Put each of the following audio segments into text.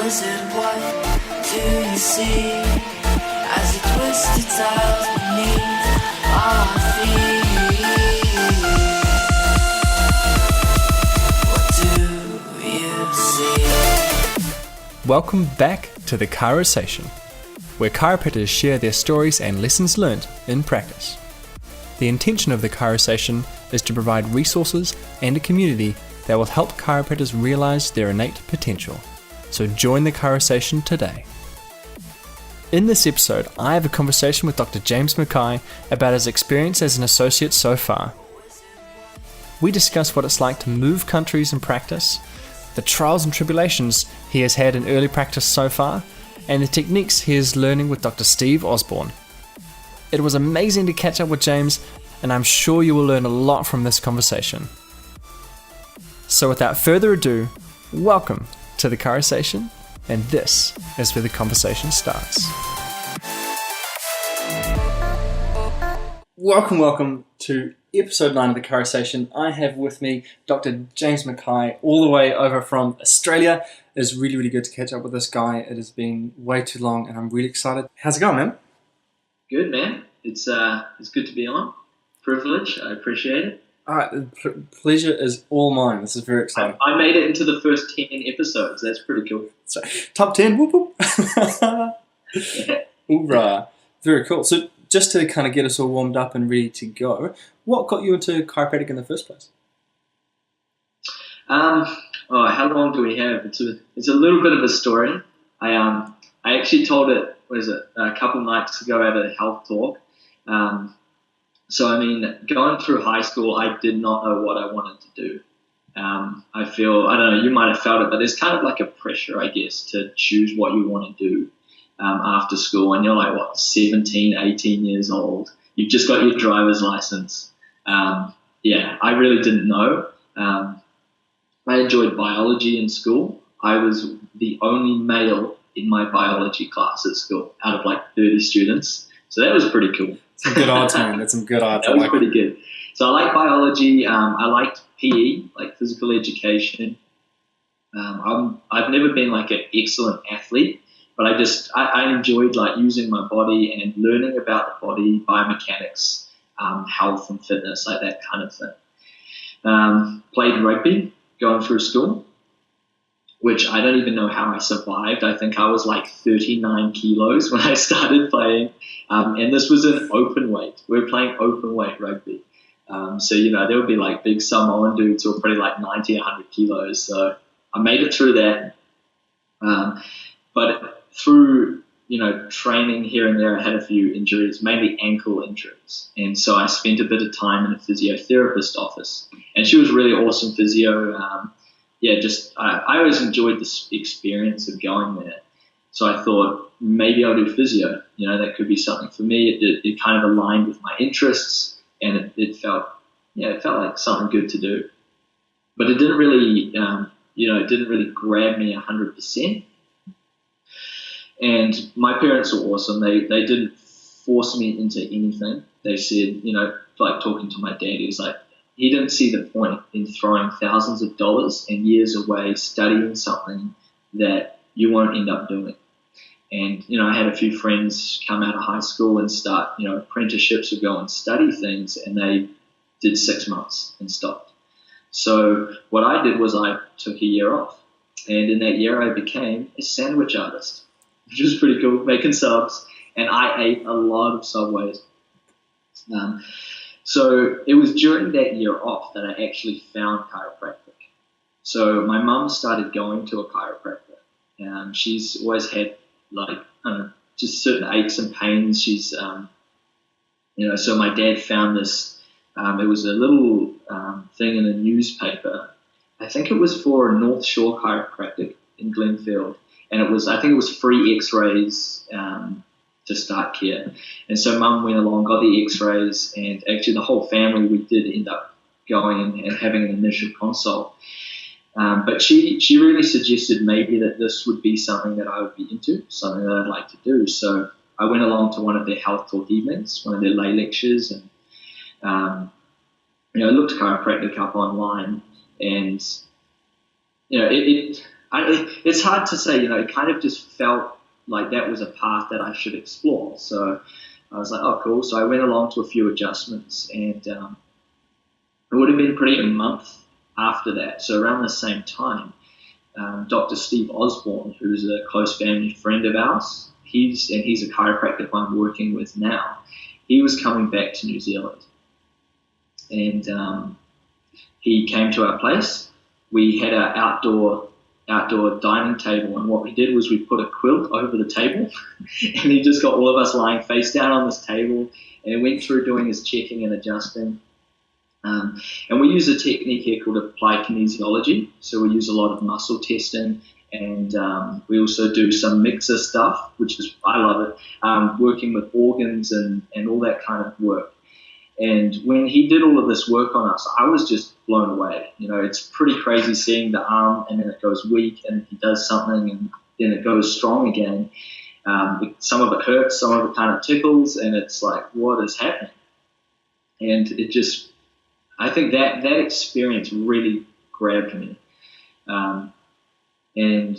wizard, what do you see as you twist your tiles beneath our feet? What do you see? Welcome back to the Chirosation, where chiropractors share their stories and lessons learned in practice. The intention of the Chirosation is to provide resources and a community that will help chiropractors realize their innate potential. So join the Chirosation today. In this episode, I have a conversation with Dr James MacKay about his experience as an associate so far. We discuss what it's like to move countries in practice, the trials and tribulations he has had in early practice so far, and the techniques he is learning with Dr. Steve Osborne. It was amazing to catch up with James, and I'm sure you will learn a lot from this conversation. So without further ado, welcome to the Chirosation, and this is where the conversation starts. Welcome to episode 9 of the Chirosation. I have with me Dr. James MacKay, all the way over from Australia. It is really good to catch up with this guy. It has been way too long, and I'm really excited. How's it going, man? Good, man. It's good to be on. Privilege. I appreciate it. All right, the pleasure is all mine. This is very exciting. I made it into the first 10 episodes. That's pretty cool. So, top 10, whoop whoop. Yeah. Hoorah. Very cool. So just to kind of get us all warmed up and ready to go, what got you into chiropractic in the first place? How long do we have? It's a little bit of a story. I actually told it, a couple nights ago at a health talk. So, going through high school, I did not know what I wanted to do. I don't know, you might have felt it, but there's kind of like a pressure, I guess, to choose what you want to do after school. And you're like, 17, 18 years old. You've just got your driver's license. I really didn't know. I enjoyed biology in school. I was the only male in my biology class at school out of like 30 students. So that was pretty cool. Some good odds, man. That's some good odds. That was pretty good. So I like biology. I liked PE, like physical education. I've never been like an excellent athlete, but I enjoyed like using my body and learning about the body, biomechanics, health and fitness, like that kind of thing. Played rugby going through school, which I don't even know how I survived. I think I was like 39 kilos when I started playing. And this was an open weight. We were playing open weight rugby. There would be like big Samoan dudes who were probably like 90, 100 kilos. So I made it through that. But through, training here and there, I had a few injuries, mainly ankle injuries. And so I spent a bit of time in a physiotherapist office. And she was really awesome physio. I always enjoyed this experience of going there. So I thought maybe I'll do physio. That could be something for me. It kind of aligned with my interests, and it felt like something good to do. But it didn't really, grab me 100%. And my parents were awesome. They didn't force me into anything. They said, like talking to my dad, he was like, he didn't see the point in throwing thousands of dollars and years away studying something that you won't end up doing. And, I had a few friends come out of high school and start, apprenticeships or go and study things, and they did 6 months and stopped. So what I did was I took a year off. And in that year, I became a sandwich artist, which was pretty cool, making subs. And I ate a lot of Subways. So it was during that year off that I actually found chiropractic. So my mum started going to a chiropractor. She's always had just certain aches and pains. She's, so my dad found this. It was a little thing in a newspaper. I think it was for North Shore Chiropractic in Glenfield. And I think it was free x-rays to start care. And so mum went along, got the x-rays, and actually the whole family, we did end up going and having an initial consult. But she really suggested maybe that this would be something that I would be into, something that I'd like to do. So I went along to one of their health talk evenings, one of their lay lectures, and I looked chiropractic up online, and It's hard to say, it kind of just felt like that was a path that I should explore. So I was like, oh, cool. So I went along to a few adjustments, and it would have been pretty a month after that. So around the same time, Dr. Steve Osborne, who's a close family friend of ours, he's a chiropractor who I'm working with now. He was coming back to New Zealand, and he came to our place. We had our outdoor dining table, and what we did was we put a quilt over the table, and he just got all of us lying face down on this table, and went through doing his checking and adjusting. And we use a technique here called applied kinesiology. So we use a lot of muscle testing, and we also do some mixer stuff, which is, I love it, working with organs and all that kind of work. And when he did all of this work on us, I was just blown away. It's pretty crazy seeing the arm, and then it goes weak, and he does something, and then it goes strong again. Some of it hurts, some of it kind of tickles, and it's like, what is happening? And it just, I think that experience really grabbed me. And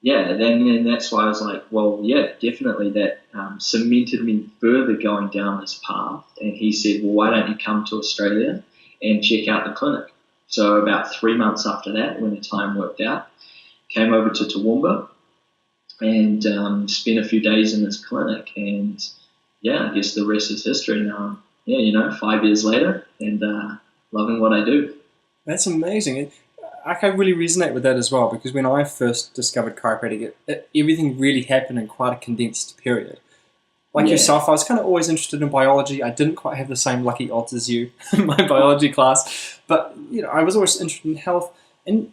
then that's why I was like, well, yeah, definitely that cemented me further going down this path. And he said, well, why don't you come to Australia and check out the clinic? So about 3 months after that, when the time worked out, came over to Toowoomba and spent a few days in this clinic. And yeah, I guess the rest is history now. 5 years later, and loving what I do. That's amazing. I can really resonate with that as well, because when I first discovered chiropractic, everything really happened in quite a condensed period. Like yourself, I was kind of always interested in biology. I didn't quite have the same lucky odds as you in my biology class, but I was always interested in health, and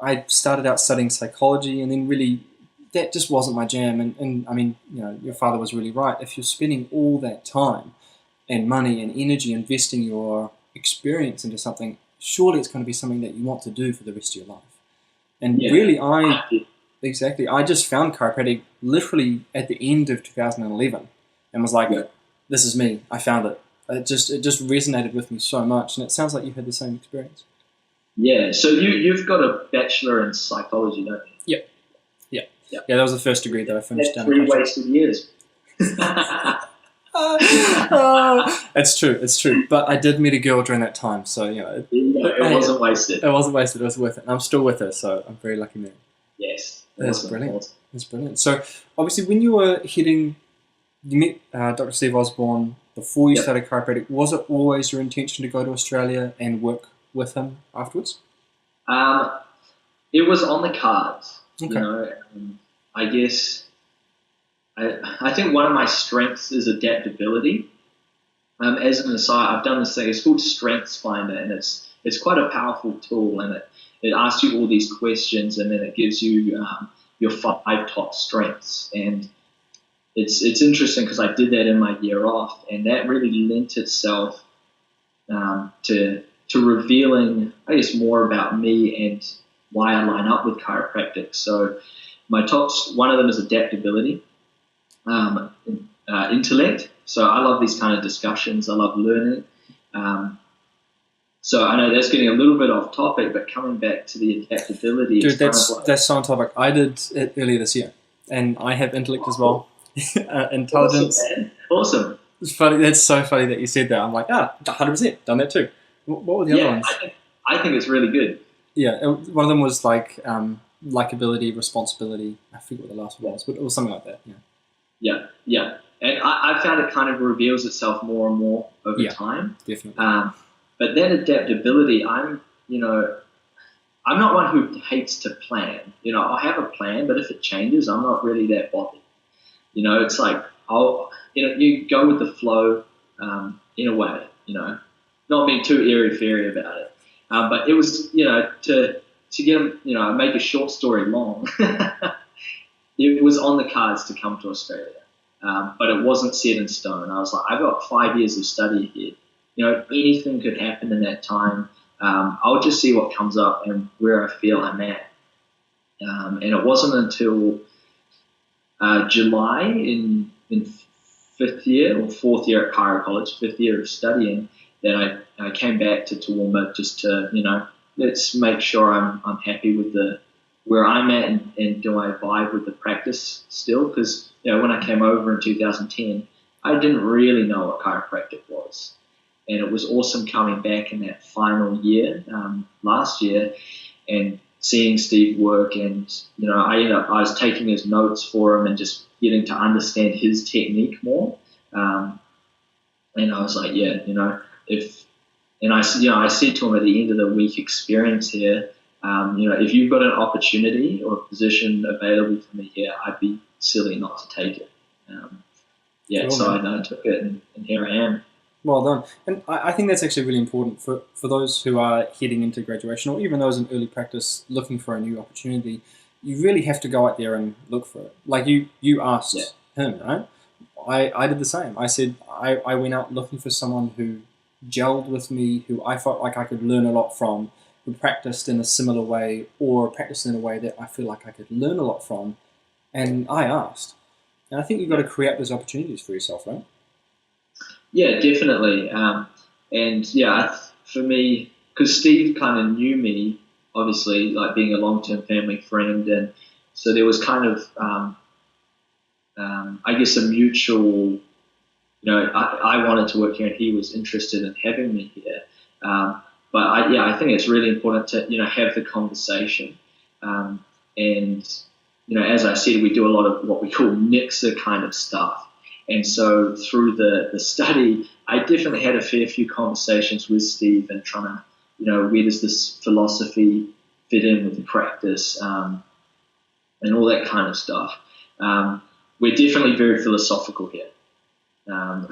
I started out studying psychology, and then really that just wasn't my jam. And I mean, your father was really right. If you're spending all that time and money and energy investing your experience into something, surely it's going to be something that you want to do for the rest of your life. And really, I just found chiropractic literally at the end of 2011 and was like, this is me. I found it. It just resonated with me so much, and it sounds like you had the same experience. Yeah, so you've got a bachelor in psychology, don't you? Yeah, that was the first degree that I finished. That's 3 wasted years. It's true. But I did meet a girl during that time, so it wasn't wasted. It wasn't wasted. It was worth it. And I'm still with her, so I'm very lucky man. Yes, that's brilliant. That's brilliant. So obviously, when you were you met Dr. Steve Osborne before you started chiropractic. Was it always your intention to go to Australia and work with him afterwards? It was on the cards. Okay. I guess. I think one of my strengths is adaptability. As an aside, I've done this thing. It's called Strengths Finder, and it's quite a powerful tool. And it asks you all these questions, and then it gives you your 5 top strengths. And it's interesting because I did that in my year off, and that really lent itself to revealing, I guess, more about me and why I line up with chiropractic. So my tops, one of them is adaptability. Intellect. So I love these kind of discussions. I love learning. So I know that's getting a little bit off topic, but coming back to the adaptability. Dude, that's so on topic. I did it earlier this year, and I have intellect as well. Intelligence. Awesome. It's funny. That's so funny that you said that. I'm like, 100% done that too. What were the other ones? I think it's really good. Yeah, one of them was like likability, responsibility. I forget what the last one was, but it was something like that. Yeah. And I found it kind of reveals itself more and more over time. Definitely. But that adaptability, I'm not one who hates to plan. I'll have a plan, but if it changes, I'm not really that bothered. It's like you go with the flow in a way. Not being too airy-fairy about it. But it was, to get make a short story long. It was on the cards to come to Australia. But it wasn't set in stone. I was like, I've got 5 years of study here. Anything could happen in that time. I'll just see what comes up and where I feel I'm at. And it wasn't until July in 5th year or 4th year at Chiro College, 5th year of studying, that I came back to Toowoomba just to, let's make sure I'm happy with the where I'm at, and do I vibe with the practice still? Because when I came over in 2010, I didn't really know what chiropractic was, and it was awesome coming back in that final year last year and seeing Steve work, and I was taking his notes for him and just getting to understand his technique more, and I was like, I said to him at the end of the week experience here, if you've got an opportunity or a position available for me here, I'd be silly not to take it. Cool, so man. I took it, and here I am. Well done. And I think that's actually really important for those who are heading into graduation, or even those in early practice looking for a new opportunity. You really have to go out there and look for it. Like you asked him, right? I did the same. I said I went out looking for someone who gelled with me, who I felt like I could learn a lot from, who practiced in a similar way, or practiced in a way that I feel like I could learn a lot from. And I asked. And I think you've got to create those opportunities for yourself, right? Yeah, definitely. For me, because Steve kind of knew me, obviously, like being a long-term family friend, and so there was kind of, I guess, a mutual. I wanted to work here, and he was interested in having me here. But I think it's really important to have the conversation, and as I said, we do a lot of what we call mixer kind of stuff. And so through the study, I definitely had a fair few conversations with Steve and trying to, where does this philosophy fit in with the practice, and all that kind of stuff. We're definitely very philosophical here. I've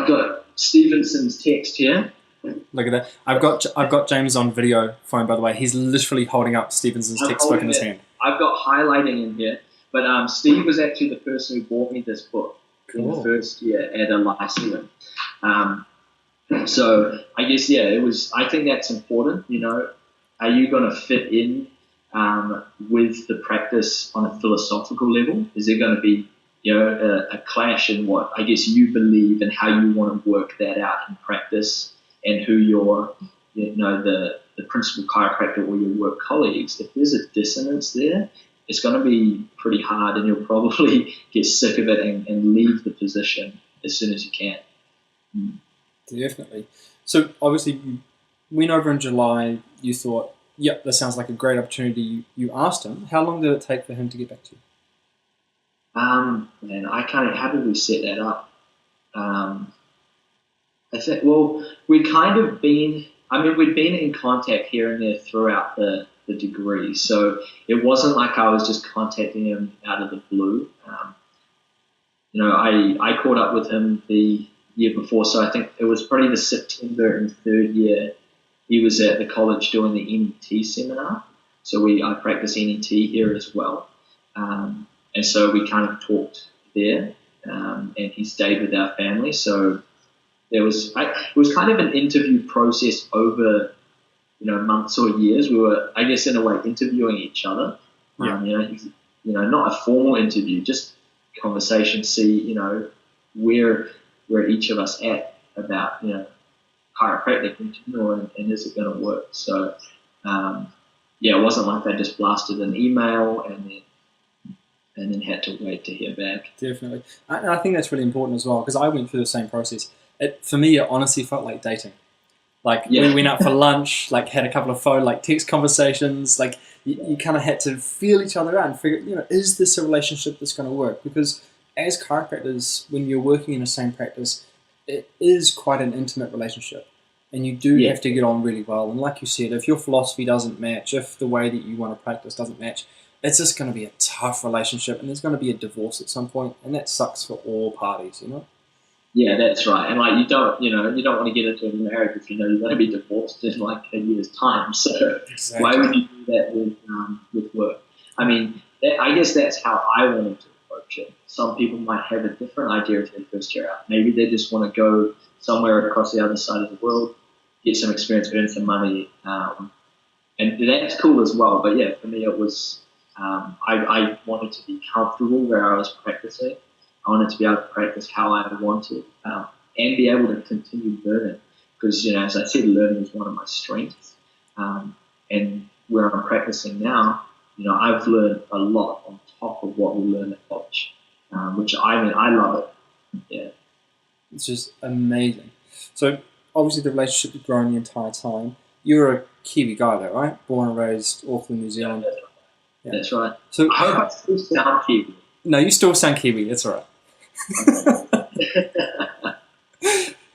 got Stevenson's text here. Look at that. I've got James on video phone, by the way. He's literally holding up Stevenson's textbook in his hand. I've got highlighting in here. But Steve was actually the person who bought me this book in the first year at a Lyceum. So I guess, it was. I think that's important. Are you going to fit in with the practice on a philosophical level? Is there going to be a clash in what I guess you believe and how you want to work that out in practice, and who your the principal chiropractor or your work colleagues? If there's a dissonance there, it's going to be pretty hard, and you'll probably get sick of it and leave the position as soon as you can. Definitely. So obviously you went over in July, you thought, yep, this sounds like a great opportunity. You asked him. How long did it take for him to get back to you? How did we set that up? I think, we'd been in contact here and there throughout the degree. So it wasn't like I was just contacting him out of the blue. I caught up with him the year before, so I think it was probably the September and third year. He was at the college doing the NET seminar. So I practice NET here as well. And so we kind of talked there, and he stayed with our family. So it was kind of an interview process over months or years. We were, I guess, in a way, interviewing each other. Not a formal interview, just conversation. See, where each of us at about chiropractic in general, and is it going to work? So it wasn't like they just blasted an email and then had to wait to hear back. Definitely, and I think that's really important as well, because I went through the same process. For me, it honestly felt like dating. We went out for lunch, had a couple of text conversations. You kind of had to feel each other out and figure, is this a relationship that's going to work? Because as chiropractors, when you're working in the same practice, it is quite an intimate relationship, and you do have to get on really well. And like you said, if your philosophy doesn't match, if the way that you want to practice doesn't match, it's just going to be a tough relationship, and there's going to be a divorce at some point, and that sucks for all parties, Yeah, that's right. And you don't want to get into a marriage if you're going to be divorced in a year's time. So Exactly. Why would you do that with work? I mean, I guess that's how I wanted to approach it. Some people might have a different idea of their first year out. Maybe they just want to go somewhere across the other side of the world, get some experience, earn some money, and that's cool as well. But yeah, for me it was I wanted to be comfortable where I was practicing. I wanted to be able to practice how I wanted, and be able to continue learning, because as I said, learning is one of my strengths, and where I'm practicing now, I've learned a lot on top of what we learn at college, which I love it. Yeah. It's just amazing. So obviously the relationship has grown the entire time. You're a Kiwi guy though, right? Born and raised Auckland, New Zealand. Yeah, that's right. So I hope I still sound Kiwi. No, you still sound Kiwi. That's all right.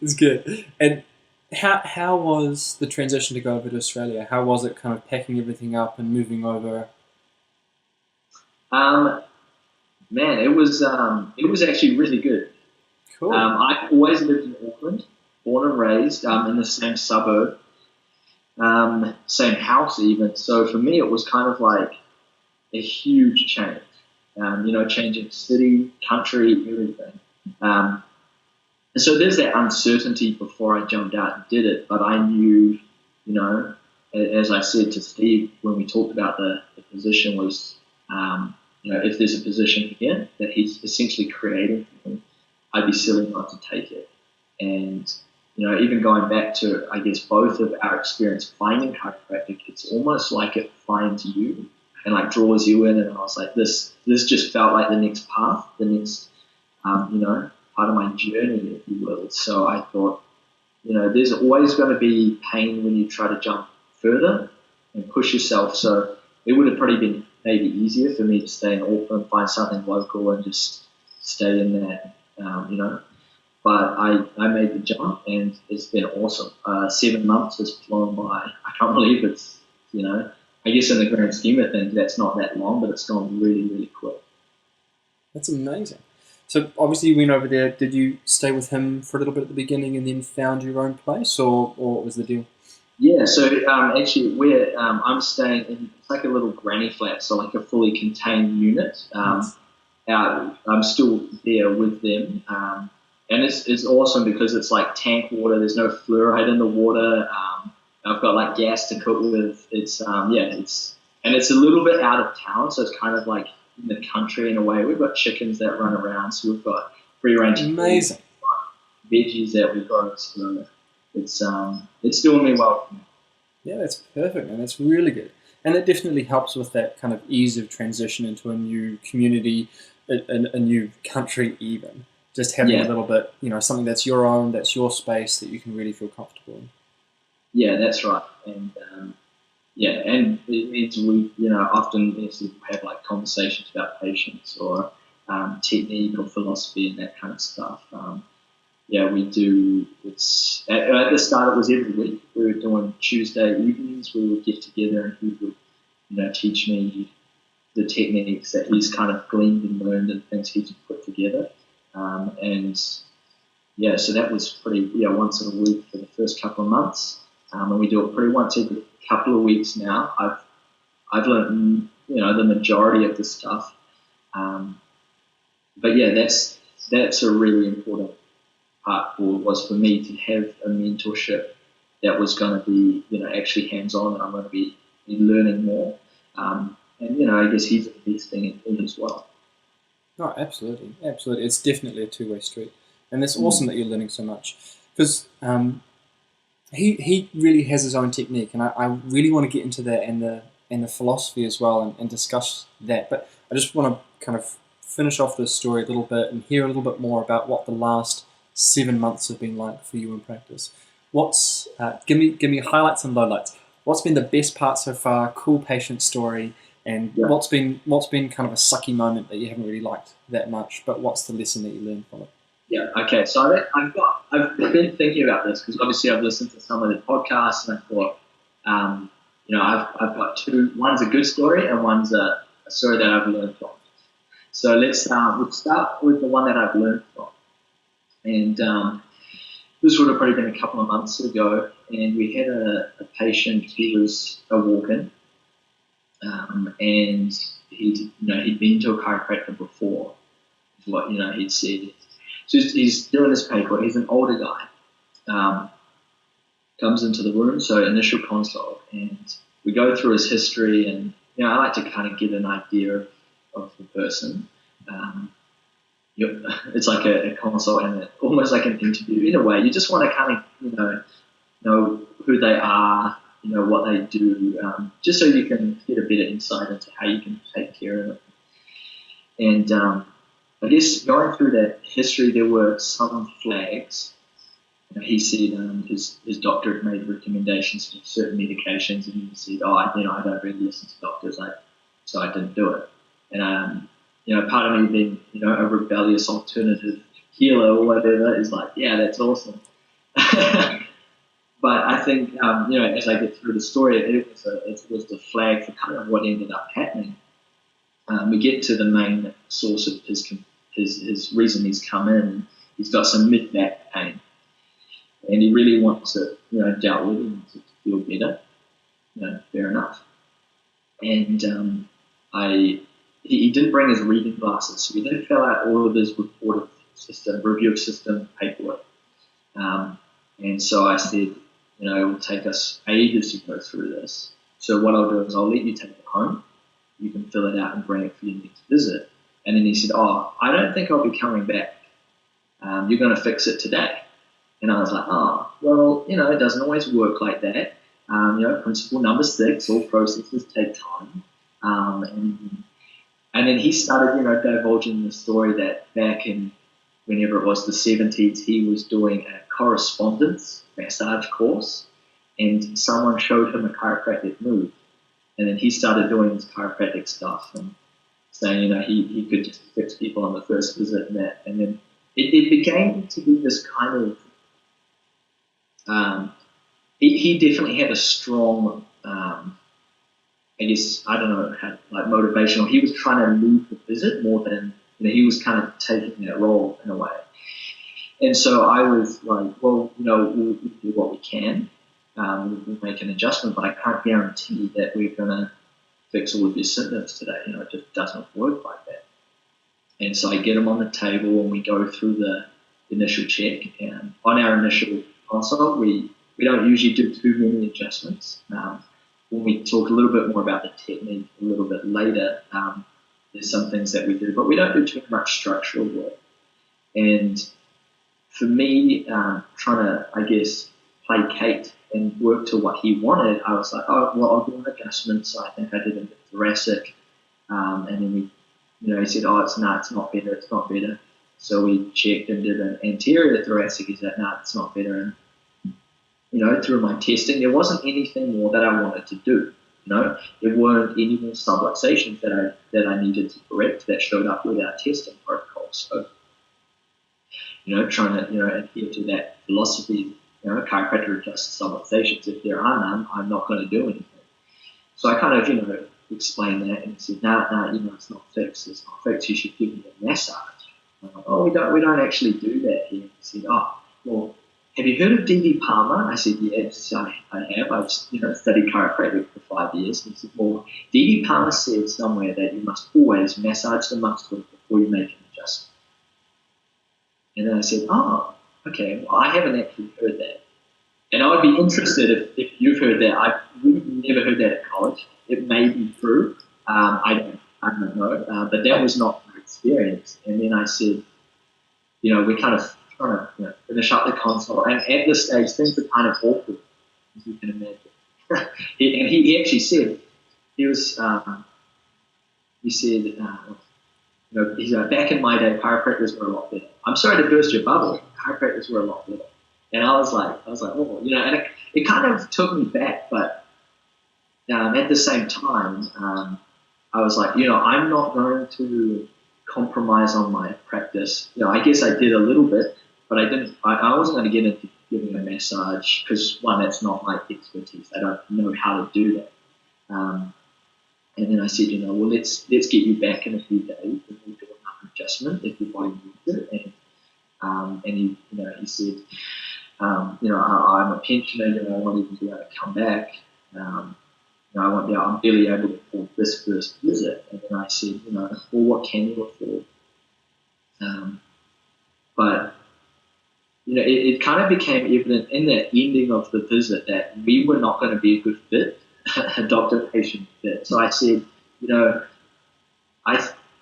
It's good. And how was the transition to go over to Australia? How was it kind of packing everything up and moving over? Man, it was actually really good. Cool. I always lived in Auckland, born and raised in the same suburb, same house even. So for me, it was kind of like a huge change. Changing city, country, everything. And so there's that uncertainty before I jumped out and did it. But I knew, as I said to Steve when we talked about the position was, if there's a position here that he's essentially creating for me, I'd be silly not to take it. And, even going back to, I guess, both of our experience finding chiropractic, it's almost like it finds you and like draws you in. And I was like, this just felt like the next path, the next, part of my journey, if you will. So I thought, there's always going to be pain when you try to jump further and push yourself. So it would have probably been maybe easier for me to stay in Auckland, find something local and just stay in that, But I made the jump and it's been awesome. 7 months has flown by. I can't believe it's, I guess in the grand scheme of things, that's not that long, but it's gone really, really quick. That's amazing. So obviously you went over there. Did you stay with him for a little bit at the beginning and then found your own place, or what was the deal? Yeah, so actually where I'm staying in, it's like a little granny flat, so like a fully contained unit. Nice. I'm still there with them. And it's awesome because it's like tank water. There's no fluoride in the water. I've got like gas to cook with. It's a little bit out of town, so it's kind of like in the country in a way. We've got chickens that run around, so we've got free range amazing veggies that we've got. So it's doing me well. Yeah, that's perfect, and that's really good. And it definitely helps with that kind of ease of transition into a new community, a new country even. Just having a little bit, something that's your own, that's your space that you can really feel comfortable in. Yeah, that's right. And and it means we, often have like conversations about patients or technique or philosophy and that kind of stuff. We do. It's at the start it was every week. We were doing Tuesday evenings. We would get together and he would, teach me the techniques that he's kind of gleaned and learned and things he's put together. So that was pretty, once in a week for the first couple of months. And we do it pretty once every couple of weeks now. I've learned, the majority of the stuff. That's a really important part was for me to have a mentorship that was going to be, actually hands-on, and I'm going to be learning more. I guess he's investing in me as well. Oh, absolutely. Absolutely. It's definitely a two-way street. And it's awesome that you're learning so much. Because he really has his own technique, and I really want to get into that and the philosophy as well and discuss that. But I just want to kind of finish off this story a little bit and hear a little bit more about what the last 7 months have been like for you in practice. Give me highlights and lowlights. What's been the best part so far? Cool patient story. And what's been kind of a sucky moment that you haven't really liked that much, but what's the lesson that you learned from it? Yeah, okay. So I've been thinking about this because obviously I've listened to some of the podcasts and I thought, I've got two. One's a good story and one's a story that I've learned from. So we'll start with the one that I've learned from. And this would have probably been a couple of months ago, and we had a patient. He was a walk-in. And he'd been to a chiropractor before, is what he'd said. So he's doing this paper. He's an older guy. Comes into the room, so initial consult, and we go through his history, and I like to kind of get an idea of the person. It's like a consult and almost like an interview in a way. You just want to kind of know who they are, what they do, just so you can get a better insight into how you can take care of it. And I guess going through that history, there were some flags. He said his doctor had made recommendations for certain medications, and he said, I don't really listen to doctors, so I didn't do it. And part of me being a rebellious alternative healer or whatever is like, yeah, that's awesome. But I think as I get through the story, it was the flag for kind of what ended up happening. We get to the main source of his reason he's come in. He's got some mid-back pain, and he really wants to, dealt with it, he wants it to feel better. Fair enough. And he didn't bring his reading glasses, so he didn't fill out all of his review system paperwork. And so I said, it will take us ages to go through this. So what I'll do is I'll let you take it home. You can fill it out and bring it for your next visit. And then he said, I don't think I'll be coming back. You're going to fix it today. And I was like, well, it doesn't always work like that. Principle number 6, all processes take time. And then he started, divulging the story that back in, whenever it was the 70s, he was doing a correspondence massage course, and someone showed him a chiropractic move. And then he started doing this chiropractic stuff and saying, he could just fix people on the first visit and that. And then it began to be this kind of, he definitely had a strong, motivational. He was trying to lead the visit more than, he was kind of taking that role in a way. And so I was like, well, we'll do what we can. We'll make an adjustment, but I can't guarantee that we're going to fix all of your symptoms today. It just doesn't work like that. And so I get him on the table and we go through the initial check. And on our initial consult, we don't usually do too many adjustments. When we talk a little bit more about the technique a little bit later, there's some things that we do, but we don't do too much structural work. And for me, trying to, I guess, placate and work to what he wanted, I was like, I'll do an adjustment. So I think I did a thoracic. And then he said, it's not better. So we checked and did an anterior thoracic. He said, it's not better. And, through my testing, there wasn't anything more that I wanted to do. There weren't any more subluxations that I needed to correct that showed up with our testing protocol. So, trying to, adhere to that philosophy, chiropractor adjusts subluxations. If there are none, I'm not going to do anything. So I kind of, explained that and said, it's not fixed. It's not fixed. You should give me a massage. We don't actually do that here. He said, well, have you heard of D.D. Palmer? I said, yes, I have. I've studied chiropractic for 5 years. And he said, well, D.D. Palmer said somewhere that you must always massage the muscle before you make an adjustment. And then I said, okay, well, I haven't actually heard that. And I would be interested if you've heard that. I've really never heard that at college. It may be true. I don't know. But that was not my experience. And then I said, we're kind of trying to finish up the consult. And at this stage, things are kind of awkward, as you can imagine. And he actually said, he said, he's like, back in my day, chiropractors were a lot better. I'm sorry to burst your bubble. Chiropractors were a lot better. And I was like, oh, and it kind of took me back. But at the same time, I was like, I'm not going to compromise on my practice. I guess I did a little bit, but I wasn't going to get into giving a massage because, one, that's not my expertise. I don't know how to do that. And then I said, well, let's get you back in a few days and we'll do another adjustment if your body needs it. And he said, I'm a pensioner, I won't even be able to come back. I'm barely able to afford this first visit. And then I said, well, what can you afford? But it kind of became evident in the ending of the visit that we were not going to be a good fit, a doctor-patient fit. So I said,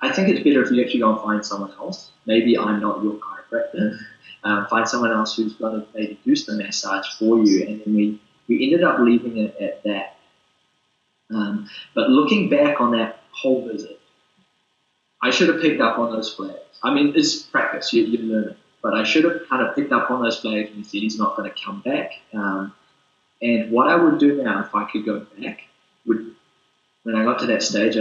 I think it's better if you actually go and find someone else. Maybe I'm not your chiropractor. Find someone else who's going to maybe do some massage for you. And then we ended up leaving it at that. But looking back on that whole visit, I should have picked up on those flags. I mean, it's practice, you learn it. But I should have kind of picked up on those flags and said he's not going to come back. And what I would do now if I could go back, when I got to that stage,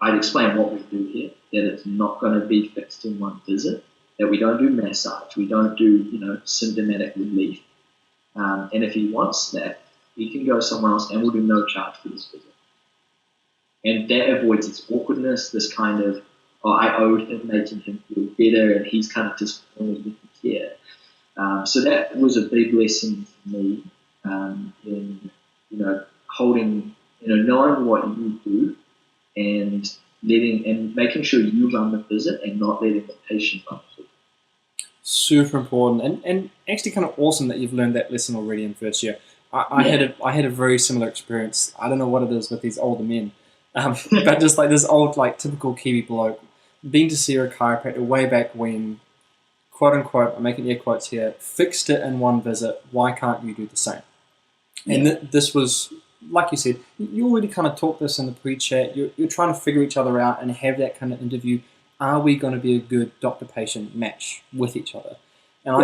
I'd explain what we do here, that it's not going to be fixed in one visit, that we don't do massage, we don't do, symptomatic relief. And if he wants that, he can go somewhere else and we'll do no charge for this visit. And that avoids this awkwardness, this kind of, I owed him, making him feel better, and he's kind of just only looking care. So that was a big lesson for me in, holding, knowing what you do and making sure you run the visit and not letting the patient run the visit. Super important, and actually kind of awesome that you've learned that lesson already in first year. I had a very similar experience. I don't know what it is with these older men, but just like this old, like typical Kiwi bloke, been to see a chiropractor way back when, quote unquote, I'm making air quotes here, fixed it in one visit. Why can't you do the same? And this was, like you said, you already kind of talked this in the pre-chat. You're trying to figure each other out and have that kind of interview. Are we going to be a good doctor-patient match with each other? And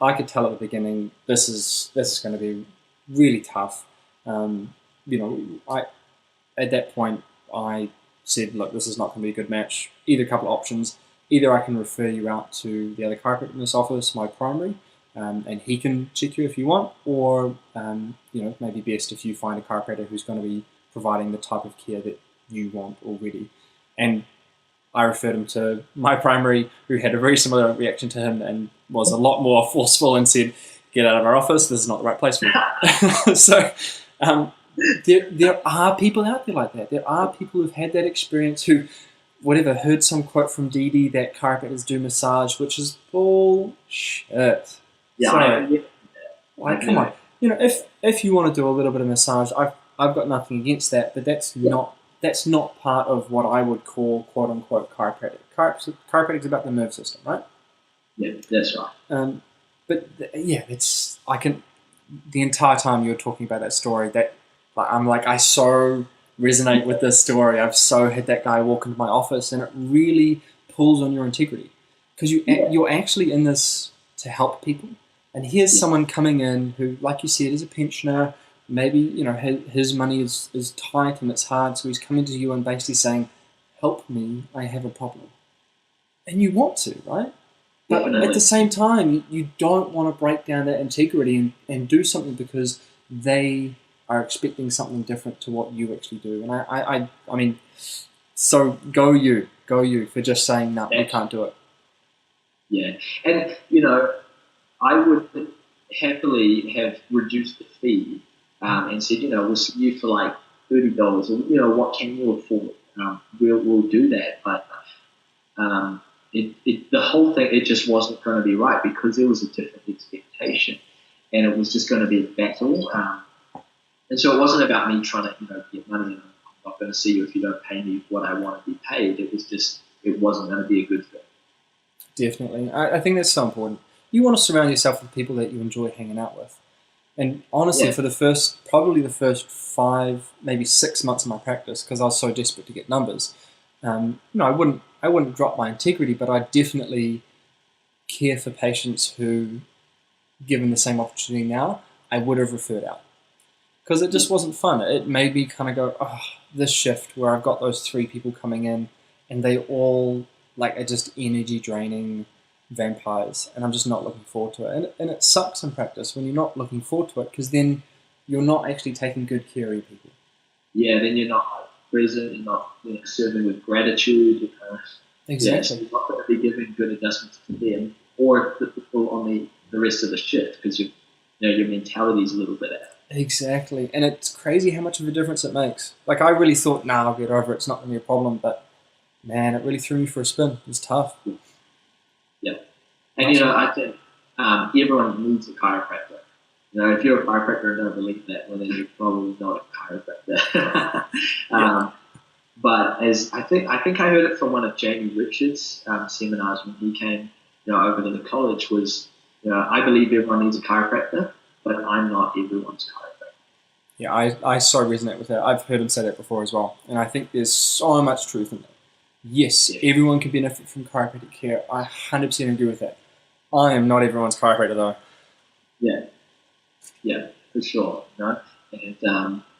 I could tell at the beginning this is going to be really tough. At that point I said, look, this is not going to be a good match. Either a couple of options. Either I can refer you out to the other chiropractor in this office, my primary, and he can check you if you want, or maybe best if you find a chiropractor who's going to be providing the type of care that you want already. And I referred him to my primary, who had a very similar reaction to him and was a lot more forceful and said, get out of our office, this is not the right place for you. So there are people out there like that. There are people who've had that experience who, heard some quote from Dee Dee that chiropractors do massage, which is bullshit. Yeah, so, come on. If you want to do a little bit of massage, I've got nothing against that, but that's not part of what I would call quote unquote chiropractic. Chiropractic is about the nerve system, right? Yeah, that's right. The entire time you were talking about that story, that I so resonate with this story. I've so had that guy walk into my office, and it really pulls on your integrity, because you're actually in this to help people. And here's someone coming in who, like you said, is a pensioner. Maybe his money is tight and it's hard, so he's coming to you and basically saying, "Help me, I have a problem." And you want to, right? But Definitely. At the same time, you don't want to break down that integrity and do something because they are expecting something different to what you actually do. And I mean, so go you for just saying, no, we can't do it. Yeah, and I would happily have reduced the fee and said, we'll see you for like $30, or what can you afford? We'll do that, but the whole thing, it just wasn't going to be right because there was a different expectation, and it was just going to be a battle. And so it wasn't about me trying to get money, and I'm not going to see you if you don't pay me what I want to be paid. It was just, it wasn't going to be a good fit. Definitely. I think that's so important. You want to surround yourself with people that you enjoy hanging out with. And honestly, for probably the first 5, maybe 6 months of my practice, because I was so desperate to get numbers, I wouldn't drop my integrity, but I definitely care for patients who, given the same opportunity now, I would have referred out. Because it just wasn't fun. It made me kind of go, this shift where I've got those 3 people coming in and they all are just energy draining vampires, and I'm just not looking forward to it. And it sucks in practice when you're not looking forward to it, because then you're not actually taking good care of your people. Yeah, then you're not present, you're not serving with gratitude. Exactly. You're not going to be giving good adjustments to them or the people on the rest of the shift, because your mentality is a little bit out. Exactly. And it's crazy how much of a difference it makes. I really thought, I'll get over it, it's not going to be a problem, but man, it really threw me for a spin. It's tough. Yeah. And, I think everyone needs a chiropractor. If you're a chiropractor and don't believe that, well, then you're probably not a chiropractor. But as I think I heard it from one of Jamie Richards' seminars when he came over to the college was, I believe everyone needs a chiropractor, but I'm not everyone's chiropractor. Yeah, I so resonate with that. I've heard him say that before as well, and I think there's so much truth in that. Yes, Yeah. everyone can benefit from chiropractic care. I 100% agree with that. I am not everyone's chiropractor though. Yeah, for sure.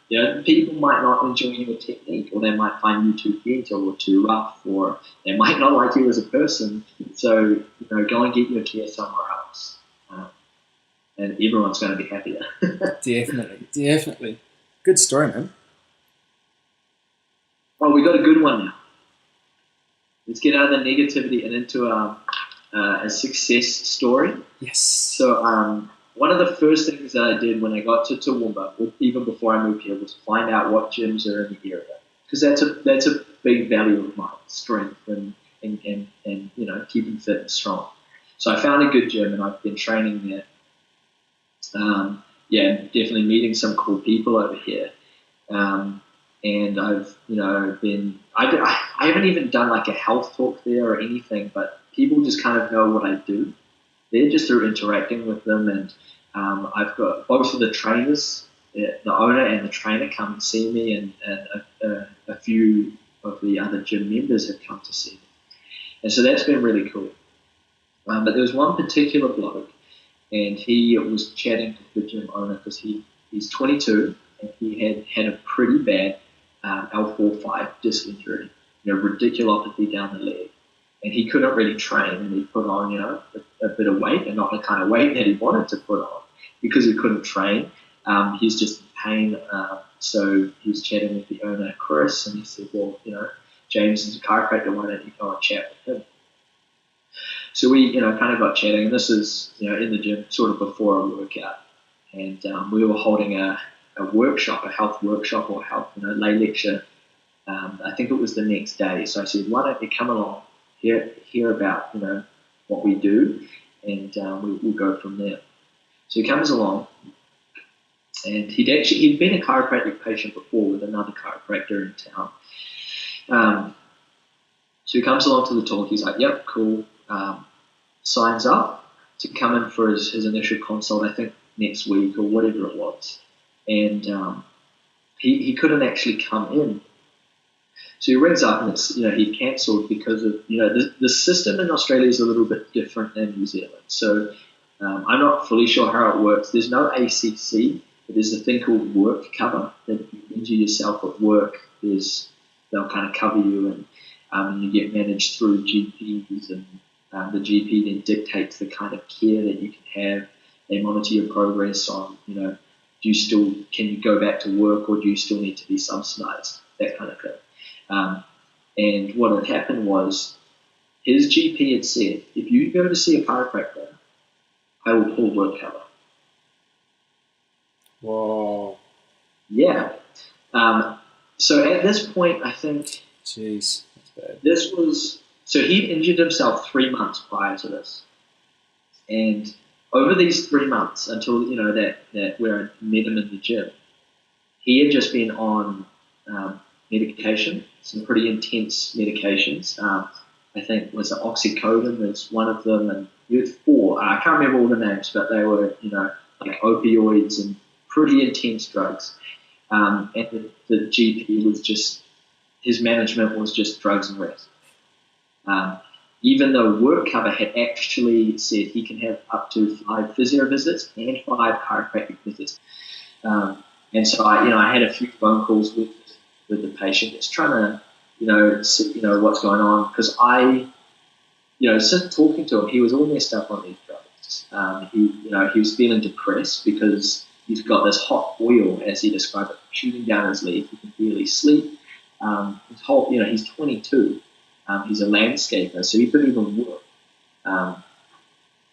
And people might not enjoy your technique, or they might find you too gentle or too rough, or they might not like you as a person. So go and get your care somewhere else, and everyone's going to be happier. Definitely. Good story, man. Oh, we got a good one now. Let's get out of the negativity and into a success story. Yes. So one of the first things that I did when I got to Toowoomba, even before I moved here, was find out what gyms are in the area, because that's a big value of mine, strength and keeping fit and strong. So I found a good gym, and I've been training there. Definitely meeting some cool people over here. And I've I haven't even done like a health talk there or anything, but people just kind of know what I do. They're just through interacting with them, and I've got both of the trainers, the owner and the trainer, come and see me, and a few of the other gym members have come to see me, and so that's been really cool. But there was one particular bloke, and he was chatting to the gym owner because he's 22 and he had a pretty bad L4-5 disc injury, radiculopathy down the leg. And he couldn't really train, and he put on, a bit of weight, and not the kind of weight that he wanted to put on, because he couldn't train. He's just in pain. So he was chatting with the owner, Chris, and he said, well, James is a chiropractor, why don't you go and chat with him? So we, kind of got chatting, and this is, in the gym, sort of before a workout. And we were holding a workshop, a health workshop or health, lay lecture. I think it was the next day. So I said, why don't you come along, hear about, what we do, and we'll go from there. So he comes along, and he'd been a chiropractic patient before with another chiropractor in town. So he comes along to the talk. He's like, yep, cool. Signs up to come in for his initial consult, I think next week or whatever it was. And he couldn't actually come in. So he rings up, and it's, he'd cancelled because of, the system in Australia is a little bit different than New Zealand. So I'm not fully sure how it works. There's no ACC, but there's a thing called work cover, that if you injure yourself at work, they'll kind of cover you, and you get managed through GPs, and the GP then dictates the kind of care that you can have. They monitor your progress on, can you go back to work, or do you still need to be subsidised, that kind of thing. And what had happened was, his GP had said, if you go to see a chiropractor, I will pull work cover. Whoa. Yeah. So at this point, I think... Jeez, that's bad. So he'd injured himself 3 months prior to this. And over these 3 months, until, that where I met him in the gym, he had just been on medication, some pretty intense medications. I think was oxycodone is one of them, and he had 4. I can't remember all the names, but they were, like opioids and pretty intense drugs. And the GP was just, his management was just drugs and rest. Even though work cover had actually said he can have up to 5 physio visits and 5 chiropractic visits. And so I had a few phone calls with the patient, just trying to, see, what's going on, because since talking to him, he was all messed up on these drugs. He was feeling depressed because he's got this hot oil, as he described it, shooting down his leg. He can barely sleep. He's 22. He's a landscaper, so he couldn't even work.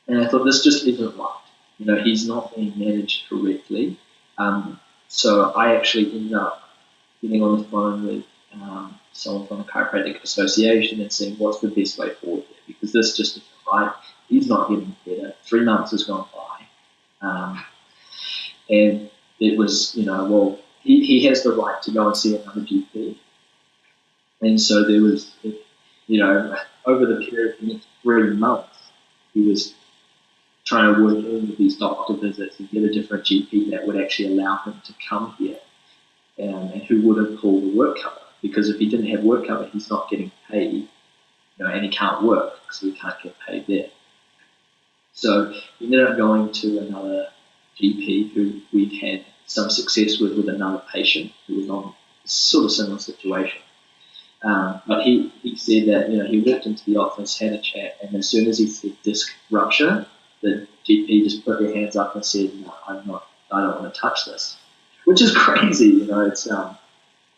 And I thought, this just isn't right. He's not being managed correctly. So I actually ended up getting on the phone with someone from the Chiropractic Association and saying, what's the best way forward here? Because this just isn't right. He's not getting better. 3 months has gone by. And it was, he has the right to go and see another GP. And so there was, over the period of the next 3 months, he was trying to work in with these doctor visits and get a different GP that would actually allow him to come here, and who wouldn't pull the work cover, because if he didn't have work cover, he's not getting paid, and he can't work, so he can't get paid there. So he ended up going to another GP who we'd had some success with another patient who was on a sort of similar situation. But he said that, he walked into the office, had a chat, and as soon as he said disc rupture, the GP just put their hands up and said, "No, I don't want to touch this," which is crazy.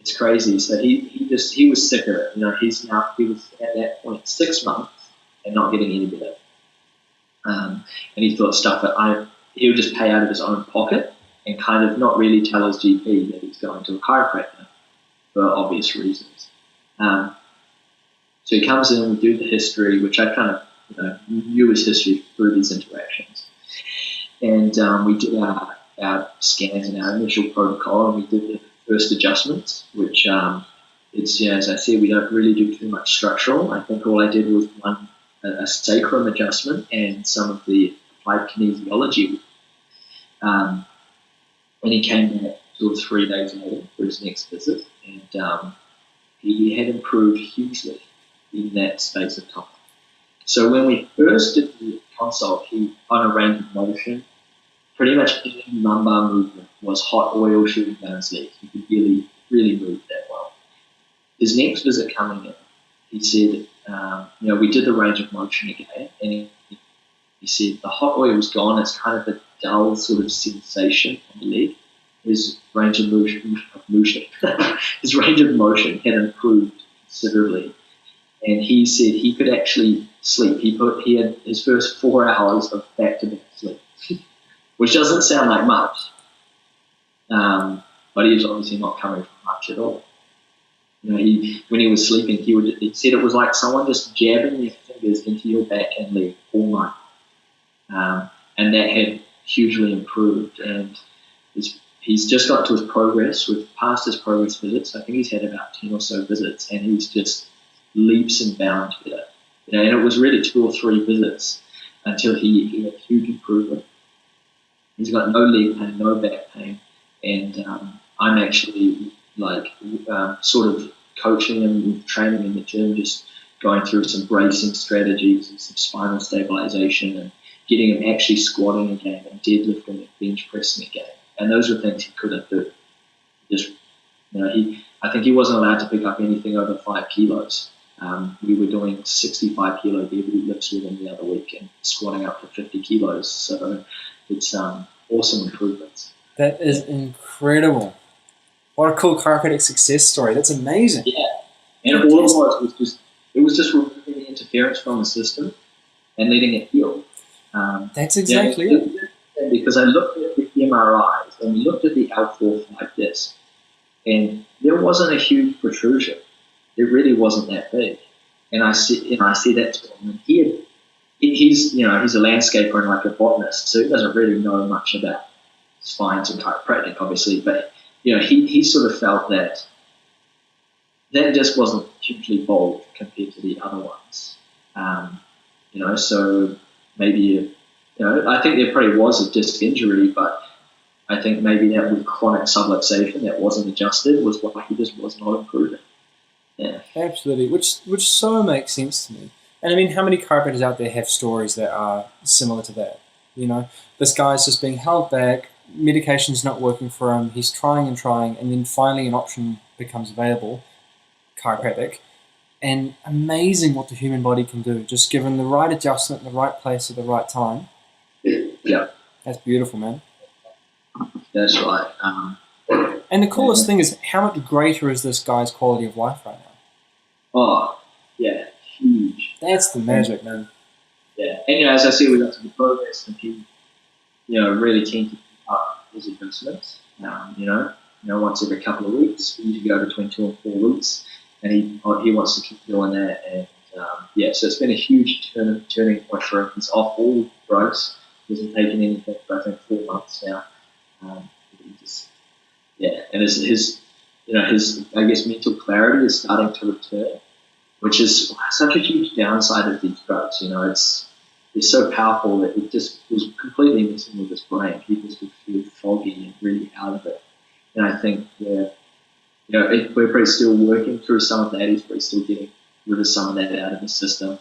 It's crazy. So he was sick of it. He was at that point 6 months and not getting any better. And he thought stuff that he would just pay out of his own pocket and kind of not really tell his GP that he's going to a chiropractor for obvious reasons. So he comes in, we do the history, which I kind of knew his history through these interactions. And we did our scans and our initial protocol, and we did the first adjustments, which as I said, we don't really do too much structural. I think all I did was a sacrum adjustment and some of the applied kinesiology. When he came back 2 or 3 days later for his next visit, and he had improved hugely in that space of time. So when we first did the consult, on a range of motion, pretty much any lumbar movement was hot oil shooting down his legs. He could really, really move that well. His next visit coming in, he said, we did the range of motion again, and he said the hot oil was gone. It's kind of a dull sort of sensation on the leg. His range of motion his range of motion had improved considerably, and he said he could actually sleep. He had his first 4 hours of back-to-back sleep, which doesn't sound like much, but he was obviously not coming from much at all. When he was sleeping, he said it was like someone just jabbing their fingers into your back and leg all night, and that had hugely improved. And he's just got to his progress. We've passed his progress visits. I think he's had about 10 or so visits, and he's just leaps and bounds better. And it was really 2 or 3 visits until he had huge improvement. He's got no leg pain, no back pain, and I'm actually sort of coaching him, training in the gym, just going through some bracing strategies and some spinal stabilization, and getting him actually squatting again and deadlifting and bench pressing again. And those were things he couldn't do. I think he wasn't allowed to pick up anything over 5 kilos. We were doing 65 kilo deadlift lifts with him the other week and squatting up to 50 kilos. So it's awesome improvements. That is incredible. What a cool chiropractic success story. That's amazing. Yeah. And all it was just removing the interference from the system and letting it heal. That's exactly it. Because I looked at the MRIs and we looked at the L4-5 disc, and there wasn't a huge protrusion. It really wasn't that big. And I see that to him. And he's a landscaper and like a botanist, so he doesn't really know much about spines and chiropractic, obviously. But he sort of felt that disc wasn't hugely bold compared to the other ones. So maybe I think there probably was a disc injury, but I think maybe that with chronic subluxation that wasn't adjusted was why he just was not improving. Yeah, absolutely, which so makes sense to me. And I mean, how many chiropractors out there have stories that are similar to that? This guy's just being held back, medication's not working for him, he's trying, and then finally an option becomes available, chiropractic. And amazing what the human body can do, just given the right adjustment in the right place at the right time. Yeah. That's beautiful, man. That's right. And the coolest thing is, how much greater is this guy's quality of life right now? Oh, yeah, huge. That's the magic, man. Yeah, and as I said, we got some progress, and he, really keen to keep up his adjustments. Once every couple of weeks, we usually go between 2 and 4 weeks, and he wants to keep doing that. And so it's been a huge turning point for him. He's off all drugs. He hasn't taken anything for I think 4 months now. And his I guess mental clarity is starting to return, which is such a huge downside of these drugs. is so powerful that it just was completely messing with his brain. He just would feel foggy and really out of it. And I think we're probably still working through some of that. He's probably still getting rid of some of that out of the system.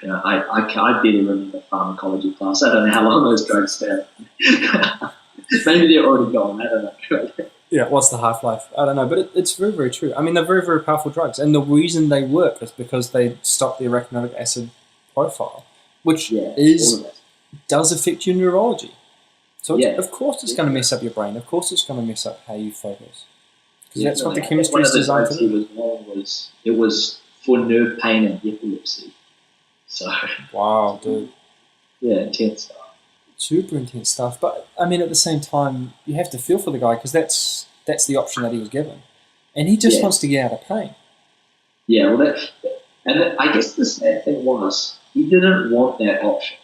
I barely remember pharmacology class. I don't know how long those drugs stay. Maybe they're already gone. I don't know. Yeah, what's the half-life? I don't know, but it's very, very true. I mean, they're very, very powerful drugs, and the reason they work is because they stop the arachidonic acid profile, which does affect your neurology. So of course it's going to mess up your brain. Of course it's going to mess up how you focus. Because that's what the chemistry is designed to do. It was for nerve pain and epilepsy. So wow, dude. Yeah, intense stuff. Super intense stuff. But I mean, at the same time, you have to feel for the guy because that's the option that he was given, and he just wants to get out of pain. Yeah, well, I guess the sad thing was he didn't want that option.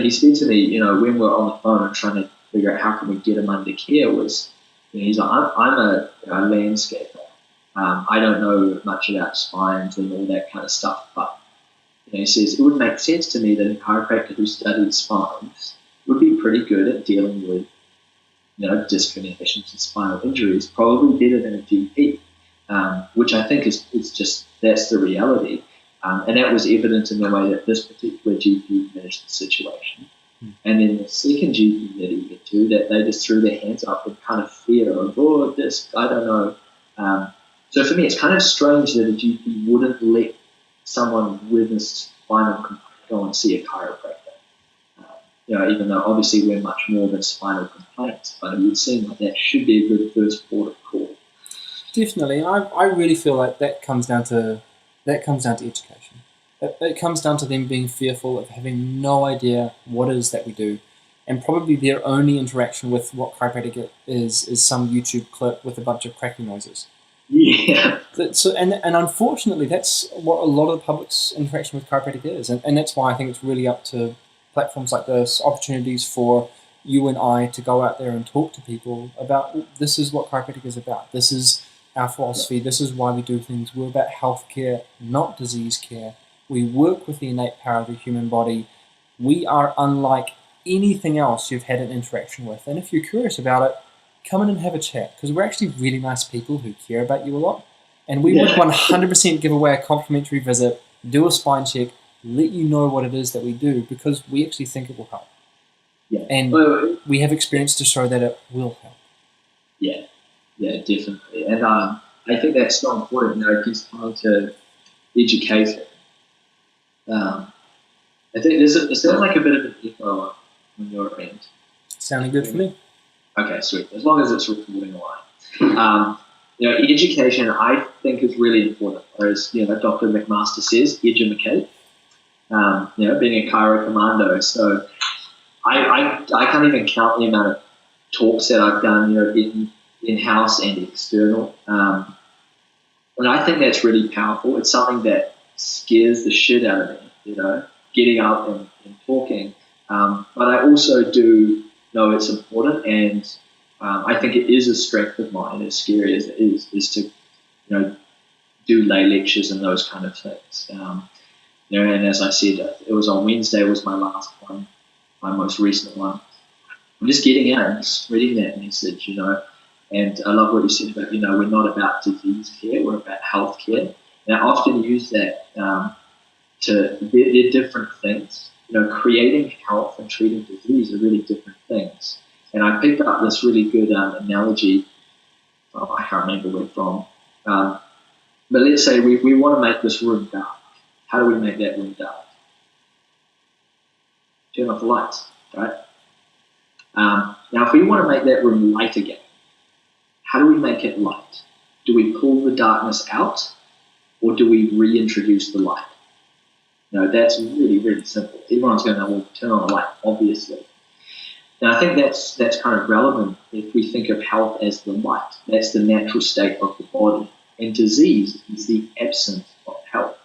He said to me, when we were on the phone and trying to figure out how can we get him under care was, he's like, I'm a landscaper. I don't know much about spines and all that kind of stuff, but he says it would make sense to me that a chiropractor who studied spines would be pretty good at dealing with, disc herniations and spinal injuries, probably better than a GP, which I think is just, that's the reality. And that was evident in the way that this particular GP managed the situation. And then the second GP that he went to, that they just threw their hands up with kind of fear of, disc, I don't know. So for me, it's kind of strange that a GP wouldn't let someone with a spinal complaint go and see a chiropractor. Even though obviously we're much more than spinal complaints, but it would seem like that should be a good first port of call. Definitely, I really feel like that comes down to education. It comes down to them being fearful of having no idea what it is that we do, and probably their only interaction with what chiropractic is some YouTube clip with a bunch of cracking noises. Yeah. So, and unfortunately, that's what a lot of the public's interaction with chiropractic is, and that's why I think it's really up to platforms like this, opportunities for you and I to go out there and talk to people about this is what chiropractic is about. This is our philosophy. This is why we do things. We're about healthcare, not disease care. We work with the innate power of the human body. We are unlike anything else you've had an interaction with. And if you're curious about it, come in and have a chat, because we're actually really nice people who care about you a lot. And we would 100% give away a complimentary visit, do a spine check, let you know what it is that we do, because we actually think it will help. Yeah. And we have experience to show that it will help. Yeah, definitely. And I think that's so important, because trying to educate it. I think it sounds like a bit of an echo on your end. Sounding good for me. Okay, sweet. As long as it's recording away. Education, I think, is really important. Whereas, Dr. McMaster says, educate. Being a chiro commando. So I can't even count the amount of talks that I've done, in-house and external. And I think that's really powerful. It's something that scares the shit out of me, getting up and talking. But I also do know it's important, and I think it is a strength of mine, as scary as it is to, do lay lectures and those kind of things. And as I said, it was on Wednesday was my last one, my most recent one. I'm just getting out and spreading that message, and I love what you said about, we're not about disease care, we're about health care. And I often use that they're different things. Creating health and treating disease are really different things. And I picked up this really good analogy, I can't remember where from, but let's say we want to make this room dark. How do we make that room dark? Turn off the lights, right? Now, if we want to make that room light again, how do we make it light? Do we pull the darkness out, or do we reintroduce the light? That's really, really simple. Everyone's going to turn on the light, obviously. And I think that's kind of relevant if we think of health as the light. That's the natural state of the body. And disease is the absence of health.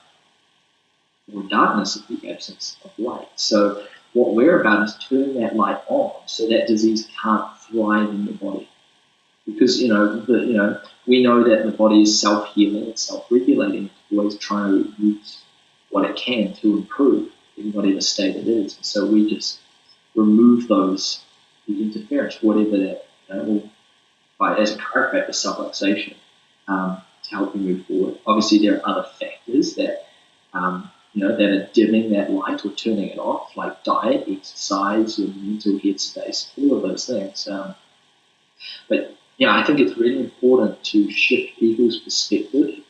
Or darkness is the absence of light. So what we're about is turning that light on so that disease can't thrive in the body. Because, we know that the body is self-healing, it's self-regulating, it's always trying to use what it can to improve. in whatever state it is. So we just remove the interference, whatever that, as a chiropractor, subluxation, to help you move forward. Obviously, there are other factors that, that are dimming that light or turning it off, like diet, exercise, your mental headspace, all of those things. But I think it's really important to shift people's perspective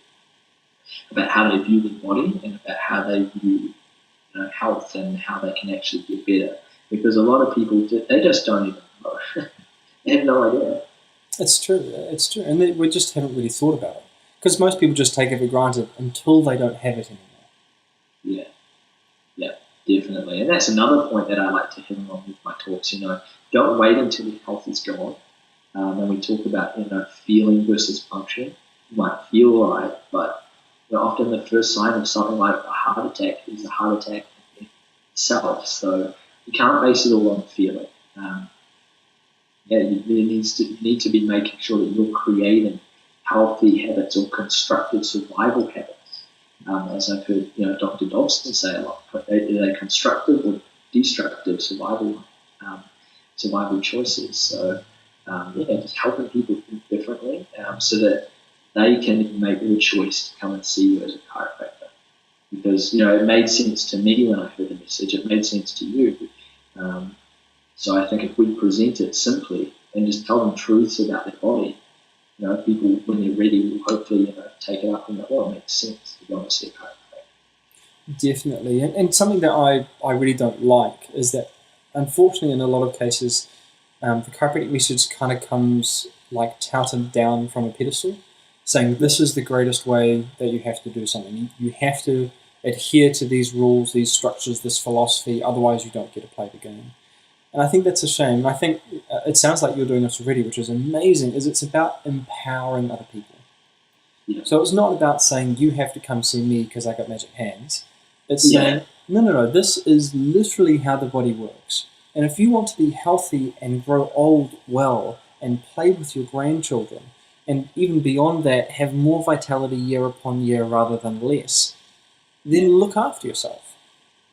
about how they view their body and about how they view health and how they can actually get better. Because a lot of people, they just don't even know. They have no idea. It's true, and we just haven't really thought about it. Because most people just take it for granted until they don't have it anymore. Yeah, definitely. And that's another point that I like to hit on with my talks. Don't wait until your health is gone. When we talk about feeling versus function, you might feel all right, but often the first sign of something like a heart attack is a heart attack itself. So you can't base it all on feeling. You need to be making sure that you're creating healthy habits or constructive survival habits. As I've heard, Dr. Dobson say a lot, they're constructive or destructive survival choices. So, just helping people think differently so that they can make the choice to come and see you as a chiropractor. Because, it made sense to me when I heard the message. It made sense to you. So I think if we present it simply and just tell them truths about their body, people, when they're ready, will hopefully take it up and go, well, it makes sense to go and see a chiropractor. Definitely. And something that I really don't like is that, unfortunately, in a lot of cases, the chiropractic message kind of comes like touted down from a pedestal, saying this is the greatest way that you have to do something. You have to adhere to these rules, these structures, this philosophy, otherwise you don't get to play the game. And I think that's a shame. And I think it sounds like you're doing this already, which is amazing, is it's about empowering other people. Yeah. So it's not about saying you have to come see me because I got magic hands. It's saying, no, this is literally how the body works. And if you want to be healthy and grow old well and play with your grandchildren, and even beyond that, have more vitality year upon year rather than less, then look after yourself.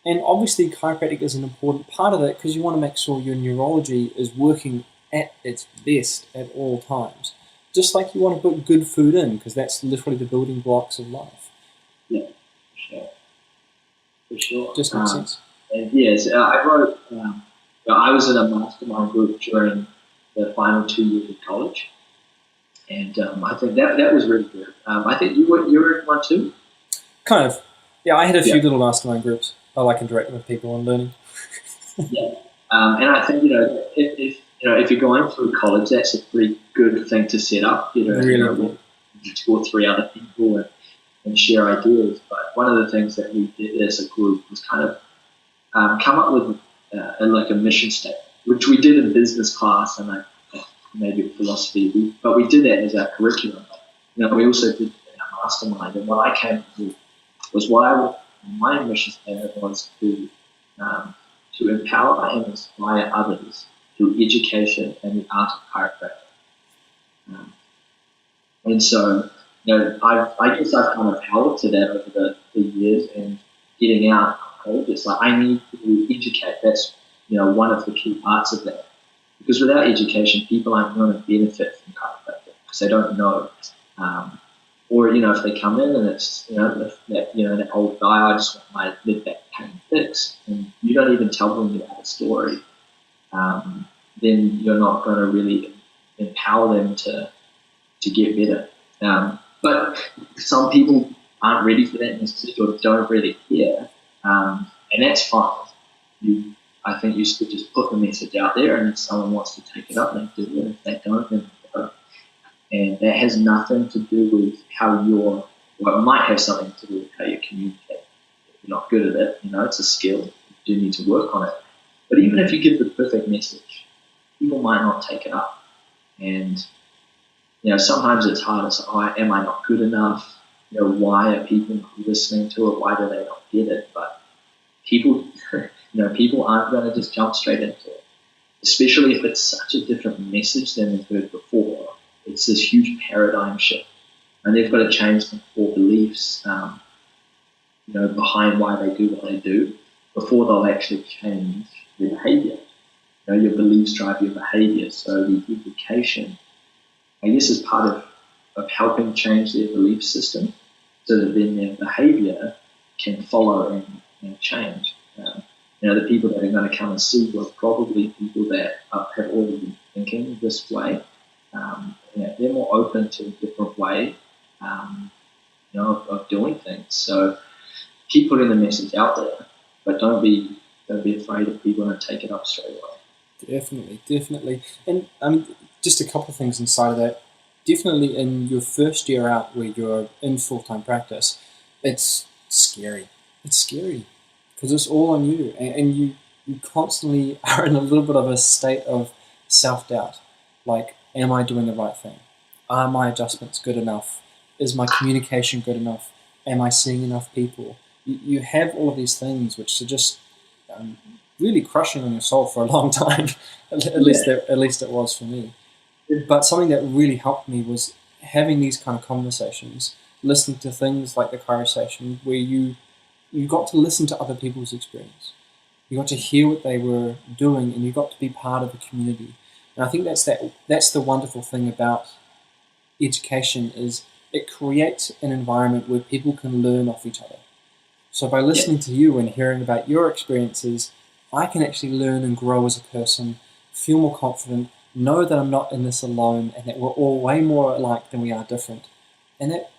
And obviously chiropractic is an important part of that because you want to make sure your neurology is working at its best at all times. Just like you want to put good food in because that's literally the building blocks of life. Yeah, for sure. Just makes sense. And yes, I wrote, I was in a mastermind group during the final 2 years of college. And I think that was really good. I think you were in one too? Kind of. Yeah, I had a few little mastermind groups. I like interacting with people and learning. Yeah, and I think if you're going through college, that's a pretty good thing to set up. With 2 or 3 other people and share ideas. But one of the things that we did as a group was kind of come up with a mission statement, which we did in business class and maybe philosophy. But we did that as our curriculum. We also did it in our mastermind. And what I came to was my mission statement was to empower and inspire others through education and the art of chiropractic. And so, I guess I've kind of held to that over the years and getting out of college. It's like I need to educate. That's one of the key parts of that. Because without education, people aren't going to benefit from chiropractic because they don't know. Or if they come in and it's that old guy, I just want my mid back pain fixed, and you don't even tell them about the story, then you're not going to really empower them to get better. But some people aren't ready for that message or don't really care, and that's fine. I think you should just put the message out there, and if someone wants to take it up, they do it. If they don't, then they don't. And that has nothing to do with it might have something to do with how you communicate. If you're not good at it, it's a skill. You do need to work on it. But even if you give the perfect message, people might not take it up. And, sometimes it's hard. It's like, am I not good enough? Why are people not listening to it? Why do they not get it? But people, people aren't going to just jump straight into it, especially if it's such a different message than they've heard before. It's this huge paradigm shift, and they've got to change the core beliefs, behind why they do what they do. before they'll actually change their behavior. Your beliefs drive your behavior, so the education, I guess, is part of helping change their belief system so that then their behavior can follow and change. The people that are going to come and see were probably people that have already been thinking this way. They're more open to a different way, of doing things. So keep putting the message out there, but don't be afraid of people and take it up straight away. Definitely. And just a couple of things inside of that. Definitely in your first year out where you're in full-time practice, it's scary. It's scary because it's all on you, and you constantly are in a little bit of a state of self-doubt. Like, am I doing the right thing? Are my adjustments good enough? Is my communication good enough? Am I seeing enough people? You have all of these things which are just really crushing on your soul for a long time. At least it was for me. But something that really helped me was having these kind of conversations, listening to things like the Chirosation, where you got to listen to other people's experience. You got to hear what they were doing, and you got to be part of a community. And I think that's the wonderful thing about education, is it creates an environment where people can learn off each other. So by listening to you and hearing about your experiences, I can actually learn and grow as a person, feel more confident, know that I'm not in this alone, and that we're all way more alike than we are different. And that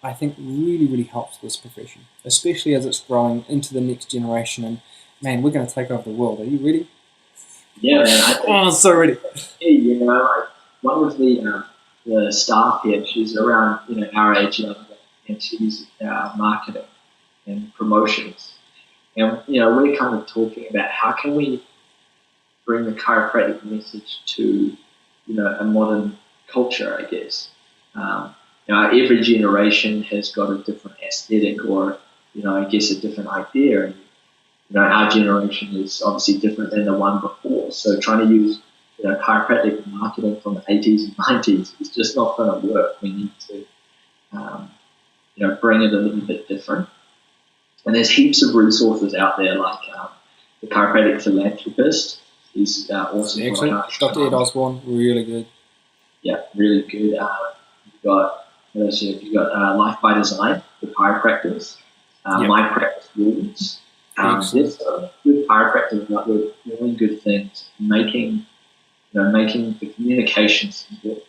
I think really, really helps this profession, especially as it's growing into the next generation. And man, we're going to take over the world. Are you ready? Yeah, man. I'm so ready. Like one of the staff here, she's around our age level, and she's marketing and promotions. And we're kind of talking about how can we bring the chiropractic message to a modern culture, I guess. Every generation has got a different aesthetic, or I guess a different idea, and our generation is obviously different than the one before. So trying to use chiropractic marketing from the 80s and 90s is just not going to work. We need to bring it a little bit different. And there's heaps of resources out there, like the Chiropractic Philanthropist. He's awesome. Excellent. Dr. Ed Osborne, really good. Yeah, really good. You've got Life by Design, the chiropractors. My Practice Rules. There's some good chiropractors out there doing good things, making the communication simple.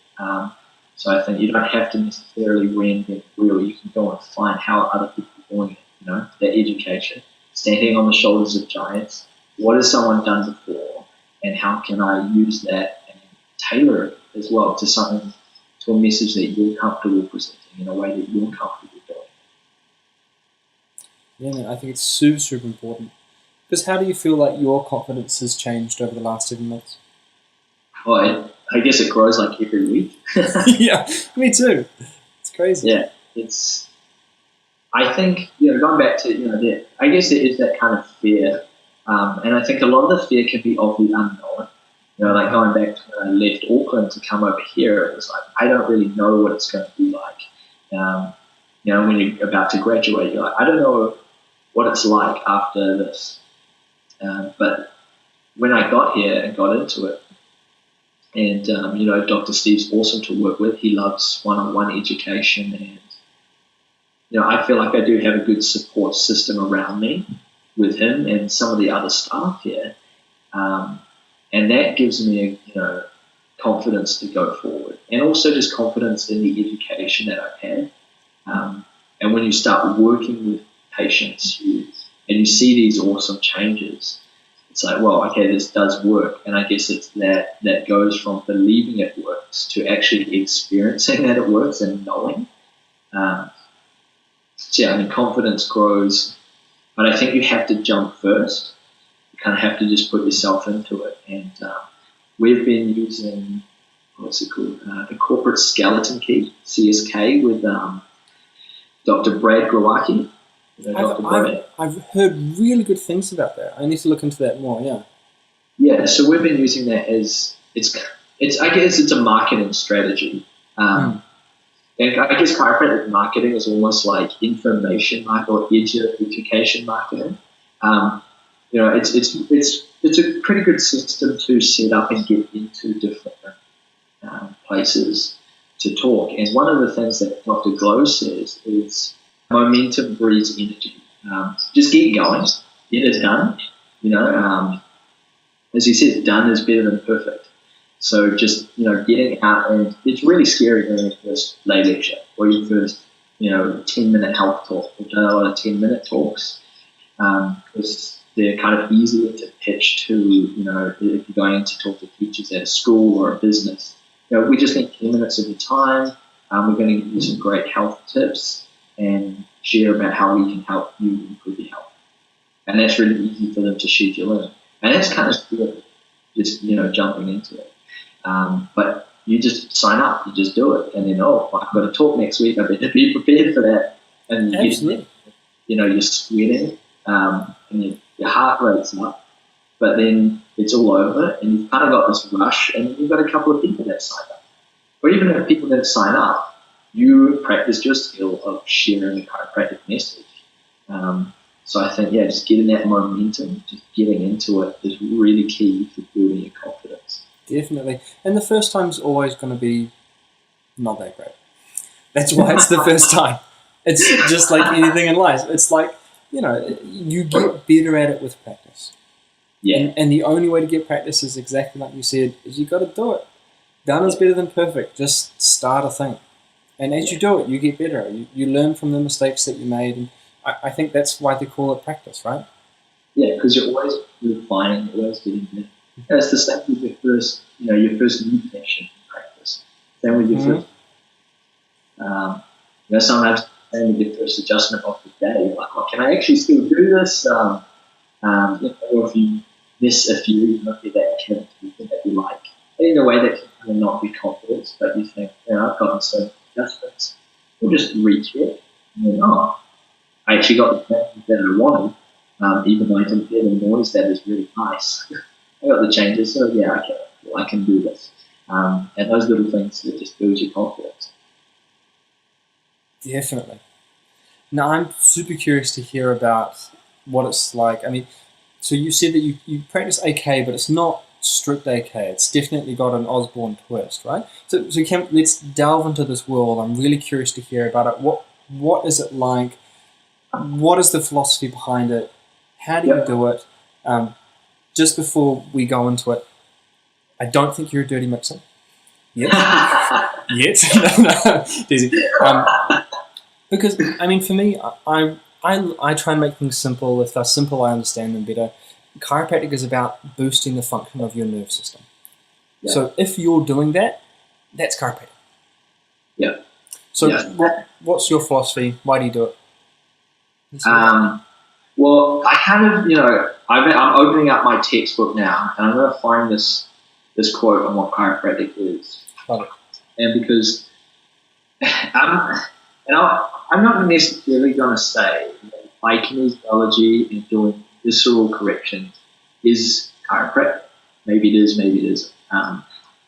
So I think you don't have to necessarily reinvent the wheel. You can go and find how other people are doing it. Their education, standing on the shoulders of giants. What has someone done before, and how can I use that and tailor it as well to something, to a message that you're comfortable presenting in a way that you're comfortable doing. Yeah, man, I think it's super, super important. Because how do you feel like your confidence has changed over the last 7 months? Well, I guess it grows like every week. Yeah, me too. It's crazy. Yeah, I think, going back to, I guess there is that kind of fear. And I think a lot of the fear can be of the unknown. Like going back to when I left Auckland to come over here, it was like, I don't really know what it's going to be like. When you're about to graduate, you're like, I don't know what it's like after this. But when I got here and got into it, and, Dr. Steve's awesome to work with. He loves one-on-one education, and, I feel like I do have a good support system around me with him and some of the other staff here. And that gives me, confidence to go forward, and also just confidence in the education that I've had. And when you start working with patients and you see these awesome changes, it's like, well, okay, this does work. And I guess it's that goes from believing it works to actually experiencing that it works and knowing. Confidence grows, but I think you have to jump first. You kind of have to just put yourself into it. And we've been using, the Corporate Skeleton Key, CSK, with Dr. Brad Growacki. I've heard really good things about that. I need to look into that more. Yeah. Yeah. So we've been using that as I guess it's a marketing strategy. And I guess chiropractic marketing is almost like information marketing or education marketing. It's a pretty good system to set up and get into different places to talk. And one of the things that Dr. Glow says is momentum breeds energy. Just get going, get it done. As he says, done is better than perfect. So just, getting out, and it's really scary doing your first lay lecture or your first, 10-minute health talk. We've done a lot of 10-minute talks because they're kind of easier to pitch to, if you're going to talk to teachers at a school or a business. We just need 10 minutes of your time. We're going to give you some great health tips and share about how we can help you improve your health. And that's really easy for them to schedule in. And that's kind of scary, just, jumping into it. But you just sign up, you just do it. And then, I've got to talk next week, I better be prepared for that. And you're sweating, and your heart rate's up. But then it's all over, and you've kind of got this rush, and you've got a couple of people that sign up. Or even if people that sign up, you practice your skill of sharing a chiropractic message. So I think, just getting that momentum, just getting into it is really key for building your confidence. Definitely. And the first time's always going to be not that great. That's why it's the first time. It's just like anything in life. It's like, you get better at it with practice. Yeah. And the only way to get practice is exactly like you said, is you got to do it. Done is better than perfect. Just start a thing. And as you do it, you get better. You learn from the mistakes that you made. And I think that's why they call it practice, right? Yeah, because you're always refining, you're always getting better. And it's the same with your first new session in practice. Same with your first. Sometimes with your first adjustment of the day, like, can I actually still do this? Or if you miss a few, you might be that kid that you like. And in a way that can kind of not be confidence, but you think, I've gotten some adjustments. We'll just recheck. And then, I actually got the changes that I wanted, even though I didn't hear the noise. That is really nice. I got the changes, so I can do this. And those little things that just build your confidence. Definitely. Now, I'm super curious to hear about what it's like. I mean, so you said that you practice AK, but it's not strict AK. It's definitely got an Osborne twist, right? So let's delve into this world. I'm really curious to hear about it. What is it like? What is the philosophy behind it? How do you do it? Just before we go into it, I don't think you're a dirty mixer. Yet. No. Because, for me, I try and make things simple. If they're simple, I understand them better. Chiropractic is about boosting the function of your nerve system. Yeah. So if you're doing that, that's chiropractic. Yeah. So what's your philosophy? Why do you do it? Well, I kind of, I'm opening up my textbook now, and I'm going to find this quote on what chiropractic is. Oh. And because I'm not necessarily going to say that by kinesiology and doing visceral correction is chiropractic. Maybe it is, maybe it isn't. And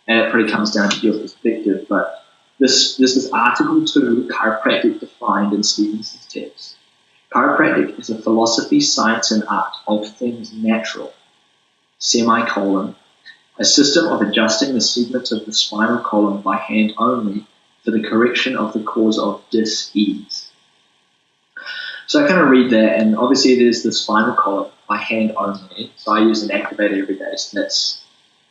it pretty comes down to your perspective. But this is Article 2, Chiropractic defined in Stevenson's text. Chiropractic is a philosophy, science, and art of things natural, a system of adjusting the segments of the spinal column by hand only for the correction of the cause of dis-ease. So I kind of read that, and obviously there's the spinal column by hand only. So I use an activator every day, so that's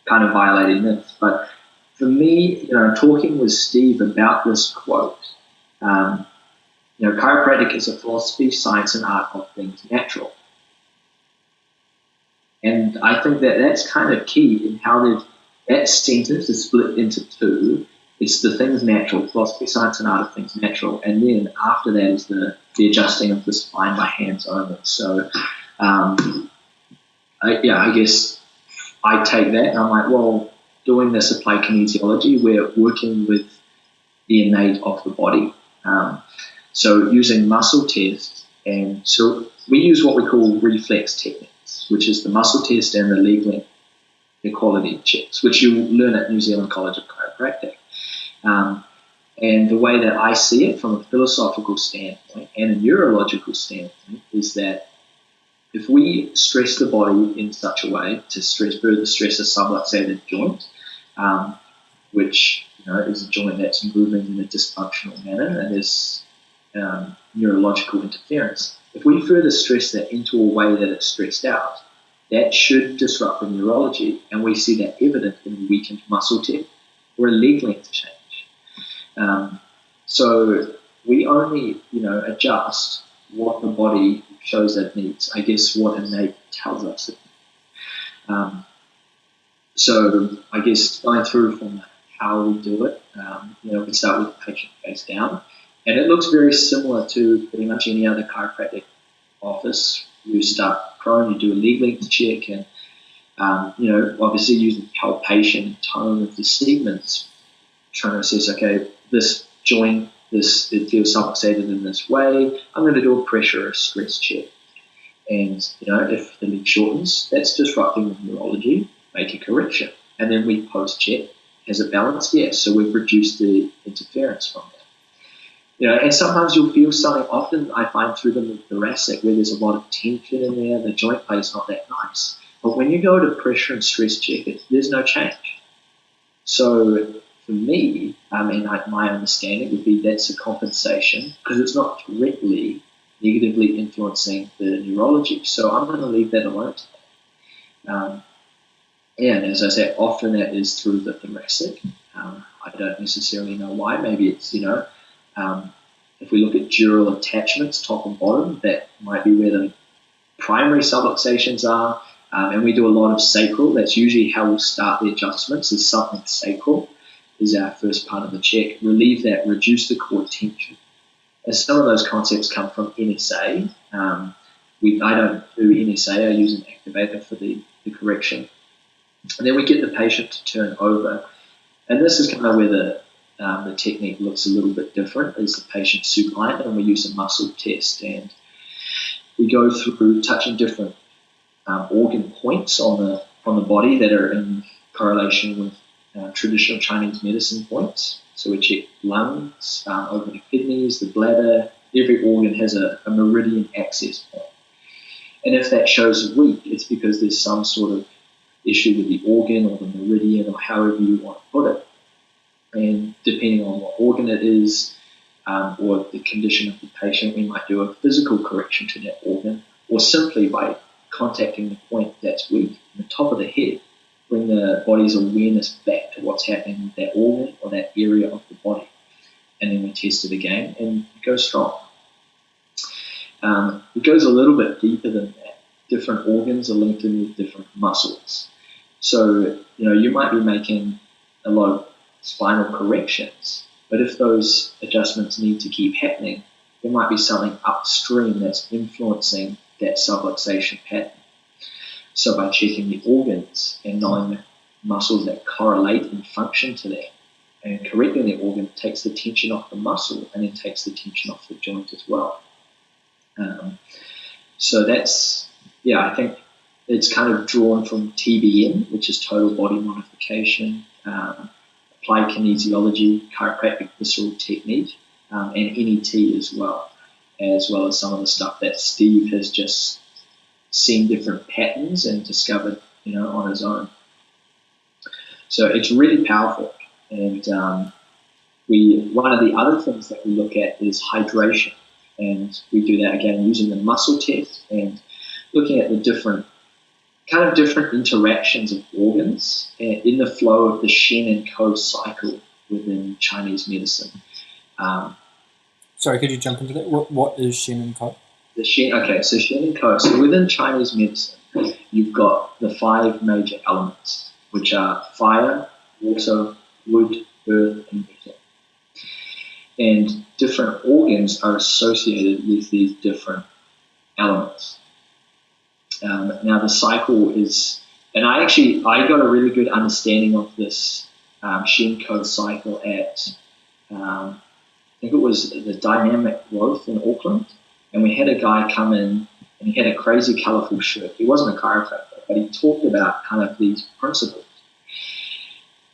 kind of violating this. But for me, talking with Steve about this quote, chiropractic is a philosophy, science, and art of things natural. And I think that that's kind of key in how that sentence is split into two. It's the things natural, philosophy, science, and art of things natural. And then after that is the adjusting of the spine by hands only. So, I guess I take that and I'm like, well, doing this applied kinesiology, we're working with the innate of the body. So using muscle tests, and so we use what we call reflex techniques, which is the muscle test and the leg length equality checks, which you learn at New Zealand College of Chiropractic. And the way that I see it from a philosophical standpoint and a neurological standpoint is that if we stress the body in such a way to further stress a subluxated joint, which is a joint that's moving in a dysfunctional manner and is neurological interference. If we further stress that into a way that it's stressed out, that should disrupt the neurology, and we see that evident in a weakened muscle tech or a leg length change. So we only, adjust what the body shows that it needs. I guess what innate tells us it. So I guess going through from how we do it, we start with the patient face down, and it looks very similar to pretty much any other chiropractic office. You start prone, you do a leg length check, and obviously using palpation and tone of the segments, trying to assess, okay, this joint, it feels subluxated in this way. I'm going to do a pressure or stress check, and if the leg shortens, that's disrupting the neurology. Make a correction, and then we post check. Has it balanced? Yes. So we've reduced the interference from that. And sometimes you'll feel something. Often I find through the thoracic where there's a lot of tension in there, the joint play is not that nice. But when you go to pressure and stress check it, there's no change. So for me, my understanding would be that's a compensation because it's not directly negatively influencing the neurology. So I'm going to leave that alone today. And as I say, often that is through the thoracic. I don't necessarily know why. Maybe it's, if we look at dural attachments, top and bottom, that might be where the primary subluxations are. And we do a lot of sacral. That's usually how we'll start the adjustments, is something sacral is our first part of the check. Relieve that, reduce the core tension. And some of those concepts come from NSA. I don't do NSA. I use an activator for the correction. And then we get the patient to turn over. And this is kind of where the technique looks a little bit different, is the patient supine, and we use a muscle test. And we go through touching different organ points on the body that are in correlation with traditional Chinese medicine points. So we check lungs, over the kidneys, the bladder. Every organ has a meridian access point. And if that shows weak, it's because there's some sort of issue with the organ or the meridian or however you want to put it. And depending on what organ it is or the condition of the patient, we might do a physical correction to that organ, or simply by contacting the point that's weak, the top of the head, bring the body's awareness back to what's happening with that organ or that area of the body. And then we test it again and it goes strong. It goes a little bit deeper than that. Different organs are linked in with different muscles. So, you might be making a lot of spinal corrections, but if those adjustments need to keep happening, there might be something upstream that's influencing that subluxation pattern. So by checking the organs and knowing the muscles that correlate and function to that, and correcting the organ takes the tension off the muscle and then takes the tension off the joint as well. So that's, I think it's kind of drawn from TBM, which is total body modification, applied kinesiology, chiropractic visceral technique, and NET as well as some of the stuff that Steve has just seen different patterns and discovered, on his own. So it's really powerful. And one of the other things that we look at is hydration. And we do that again using the muscle test and looking at the different interactions of organs in the flow of the Shen and Ko cycle within Chinese medicine. Sorry, could you jump into that? What is Shen and Ko? So Shen and Ko. So within Chinese medicine, you've got the 5 major elements, which are fire, water, wood, earth, and metal. And different organs are associated with these different elements. Now the cycle is, and I got a really good understanding of this Shen-Ko cycle at, I think it was the Dynamic Growth in Auckland, and we had a guy come in and he had a crazy colourful shirt. He wasn't a chiropractor, but he talked about kind of these principles.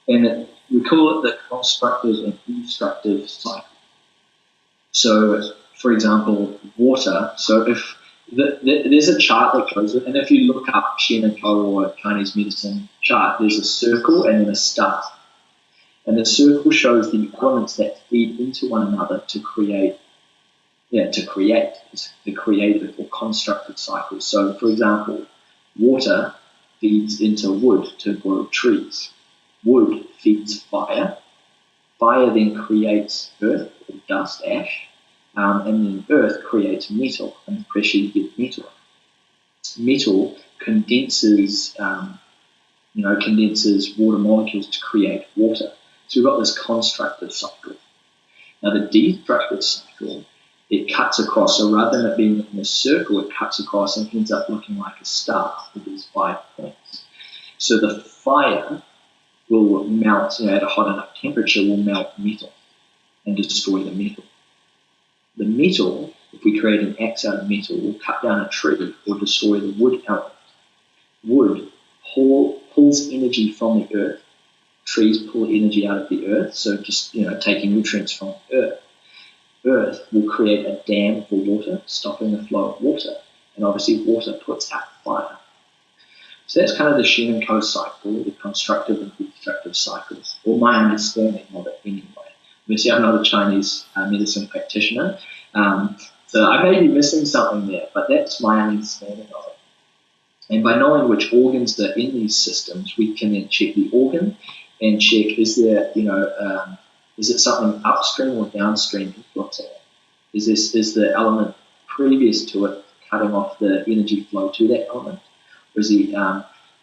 And we call it the constructive and destructive cycle. So, for example, water. So if There's a chart that goes with, and if you look up Shen and Ko or Chinese medicine chart, there's a circle and then a star. And the circle shows the elements that feed into one another to create the creative or constructive cycle. So, for example, water feeds into wood to grow trees. Wood feeds fire. Fire then creates earth or dust, ash, and then earth creates metal, and pressure you get metal. Metal condenses water molecules to create water. So we've got this constructive cycle. Now the destructive cycle, it cuts across. So rather than it being in a circle, it cuts across and ends up looking like a star with these 5 points. So the fire will melt, at a hot enough temperature, will melt metal and destroy the metal. The metal, if we create an axe out of metal, will cut down a tree or destroy the wood element. Wood pulls energy from the earth. Trees pull energy out of the earth, so just taking nutrients from the earth. Earth will create a dam for water, stopping the flow of water, and obviously water puts out fire. So that's kind of the Shen and Ko cycle, the constructive and destructive cycles, or my understanding of it anyway. Obviously, I'm not a Chinese medicine practitioner, so I may be missing something there, but that's my understanding of it. And by knowing which organs are in these systems, we can then check the organ and check, is it something upstream or downstream influencing it? Is the element previous to it cutting off the energy flow to that element? Or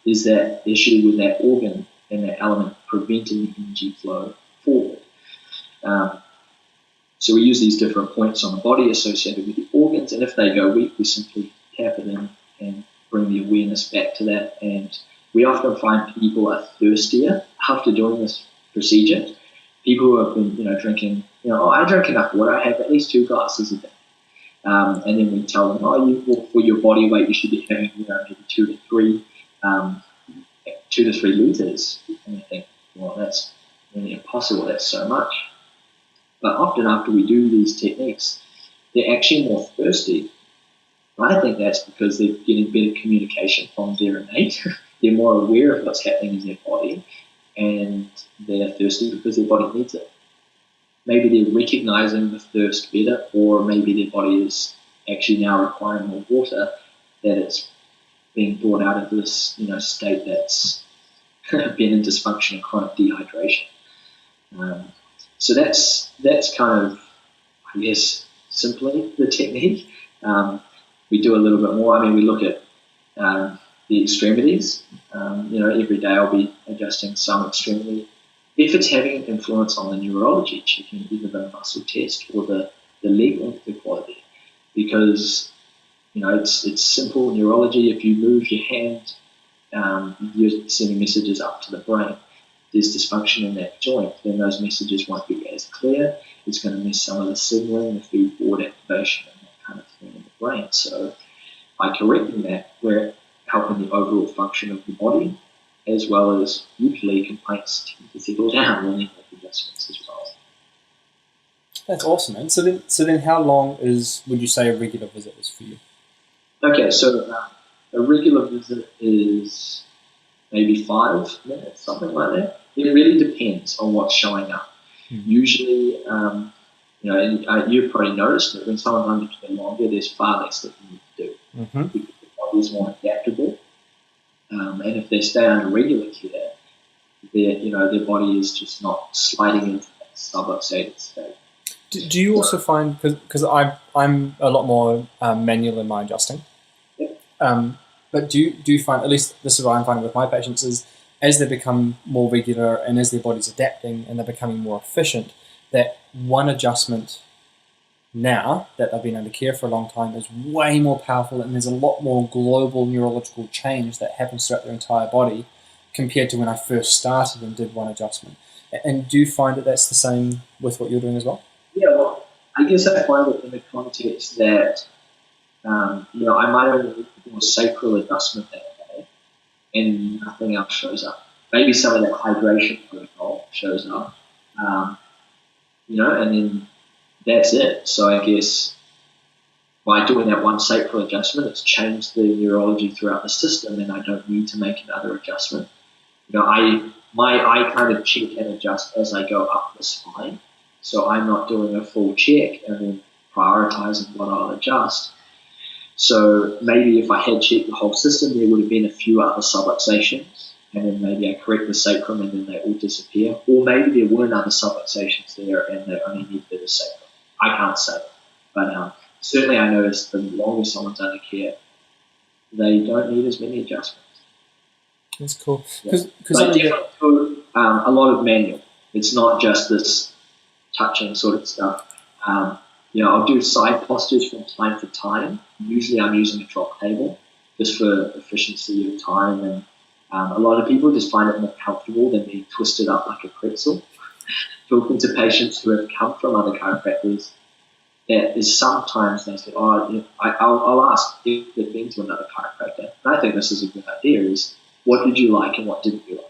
is that issue with that organ and that element preventing the energy flow forward? So we use these different points on the body associated with the organs, and if they go weak, we simply tap it in and bring the awareness back to that. And we often find people are thirstier after doing this procedure. People who have been, drinking, I drink enough water, I have at least 2 glasses a day. And then we tell them, for your body weight, you should be having maybe 2 to 3 liters. And we think, well, that's really impossible, that's so much. But often after we do these techniques, they're actually more thirsty. I think that's because they're getting better communication from their innate. They're more aware of what's happening in their body, and they're thirsty because their body needs it. Maybe they're recognizing the thirst better, or maybe their body is actually now requiring more water, that it's being brought out of this, state that's been in dysfunction and chronic dehydration. So that's kind of, I guess, simply the technique. We do a little bit more. We look at the extremities. Every day I'll be adjusting some extremity. If it's having an influence on the neurology, checking either the muscle test or the leg length equality, because it's simple neurology. If you move your hand, you're sending messages up to the brain. There's dysfunction in that joint, then those messages won't be as clear. It's going to miss some of the signaling, the feed-forward activation, and that kind of thing in the brain. So by correcting that, we're helping the overall function of the body, as well as usually complaints tend to settle down when you make adjustments as well. That's awesome, man. So then how long would you say a regular visit is for you? Okay, so a regular visit is maybe 5 minutes, something like that. It really depends on what's showing up. Usually, and you've probably noticed that when someone's under care longer, there's far less that you need to do. Because the body is more adaptable. And if they stay under regular care, their body is just not sliding into that subluxated state. Do you also find, because I'm a lot more manual in my adjusting, but do you find, at least this is what I'm finding with my patients, is as they become more regular and as their body's adapting and they're becoming more efficient, that one adjustment now that they've been under care for a long time is way more powerful, and there's a lot more global neurological change that happens throughout their entire body compared to when I first started and did one adjustment. And do you find that that's the same with what you're doing as well? Yeah, well, I guess I find it in the context that, I might only do a sacral adjustment that day and nothing else shows up. Maybe some of that hydration protocol shows up, and then that's it. So I guess by doing that one sacral adjustment, it's changed the neurology throughout the system, and I don't need to make another adjustment. I kind of check and adjust as I go up the spine, so I'm not doing a full check and then prioritizing what I'll adjust. So maybe if I had checked the whole system, there would have been a few other subluxations, and then maybe I correct the sacrum and then they all disappear. Or maybe there weren't other subluxations there and they only needed the sacrum. I can't say. But certainly I noticed the longer someone's under care, they don't need as many adjustments. That's cool. But definitely a lot of manual. It's not just this touching sort of stuff. I'll do side postures from time to time. Usually I'm using a drop table just for efficiency of time, and a lot of people just find it more comfortable than being twisted up like a pretzel. Talking to patients who have come from other chiropractors, that is sometimes they say, I'll ask if they've been to another chiropractor. And I think this is a good idea, is what did you like and what didn't you like?